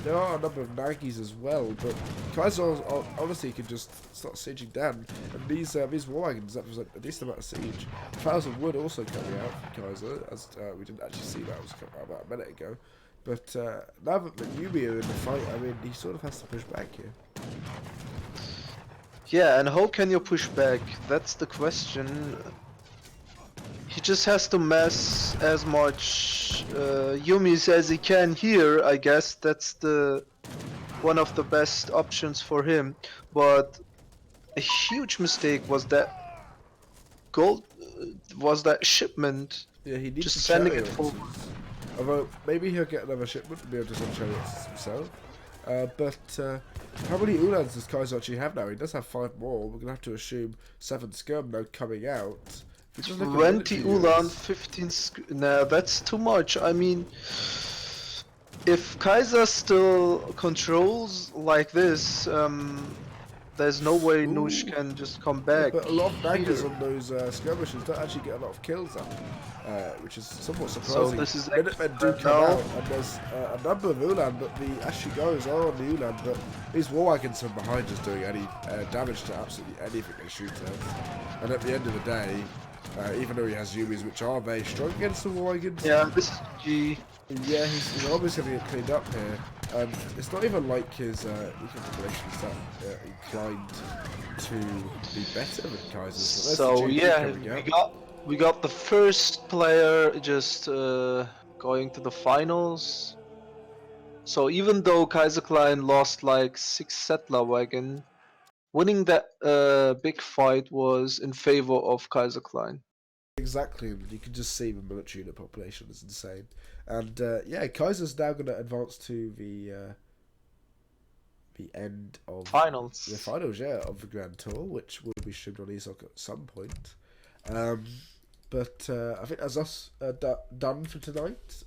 There are a number of Nagis as well, but Kaiser honestly can just start sieging down. And these war wagons represent a decent amount of siege. 1,000 wood also coming out from Kaiser, as we didn't actually see that was coming out about a minute ago. But now that the Yumi are in the fight, I mean, he sort of has to push back here. Yeah, and how can you push back? That's the question. He just has to mass as much Yumis as he can here, I guess. That's one of the best options for him. But a huge mistake was that shipment. Yeah, he needs just sending it forward. Although maybe he'll get another shipment and be able to send chariots himself. But how many Ulans does Kaiser actually have now? He does have 5 more. We're gonna have to assume 7 skirm now coming out. 20 Ulan, 15 nah, that's too much. I mean, if Kaiser still controls like this, there's no way Nush can just come back. But a lot of bankers on those skirmishes don't actually get a lot of kills up, which is somewhat surprising. So this is Minutemen do come out, and there's a number of Ulan, but the Ashigos are on the Ulan, but these war wagons from behind just doing any damage to absolutely anything they shoot at. And at the end of the day, even though he has Yumis, which are very strong against the war wagons. Yeah, this is G. Yeah, he's obviously going to get cleaned up here. And it's not even like his eco-population is that inclined to be better than Kaiser's. So yeah, we got the first player just going to the finals. So even though Kaiserklein lost like 6 settler wagon, winning that big fight was in favor of Kaiserklein. Exactly, you can just see the military unit population is insane. And yeah, Kaiser's now going to advance to the end of finals. The finals, yeah, of the Grand Tour, which will be streamed on ESOC at some point. But I think that's us done for tonight.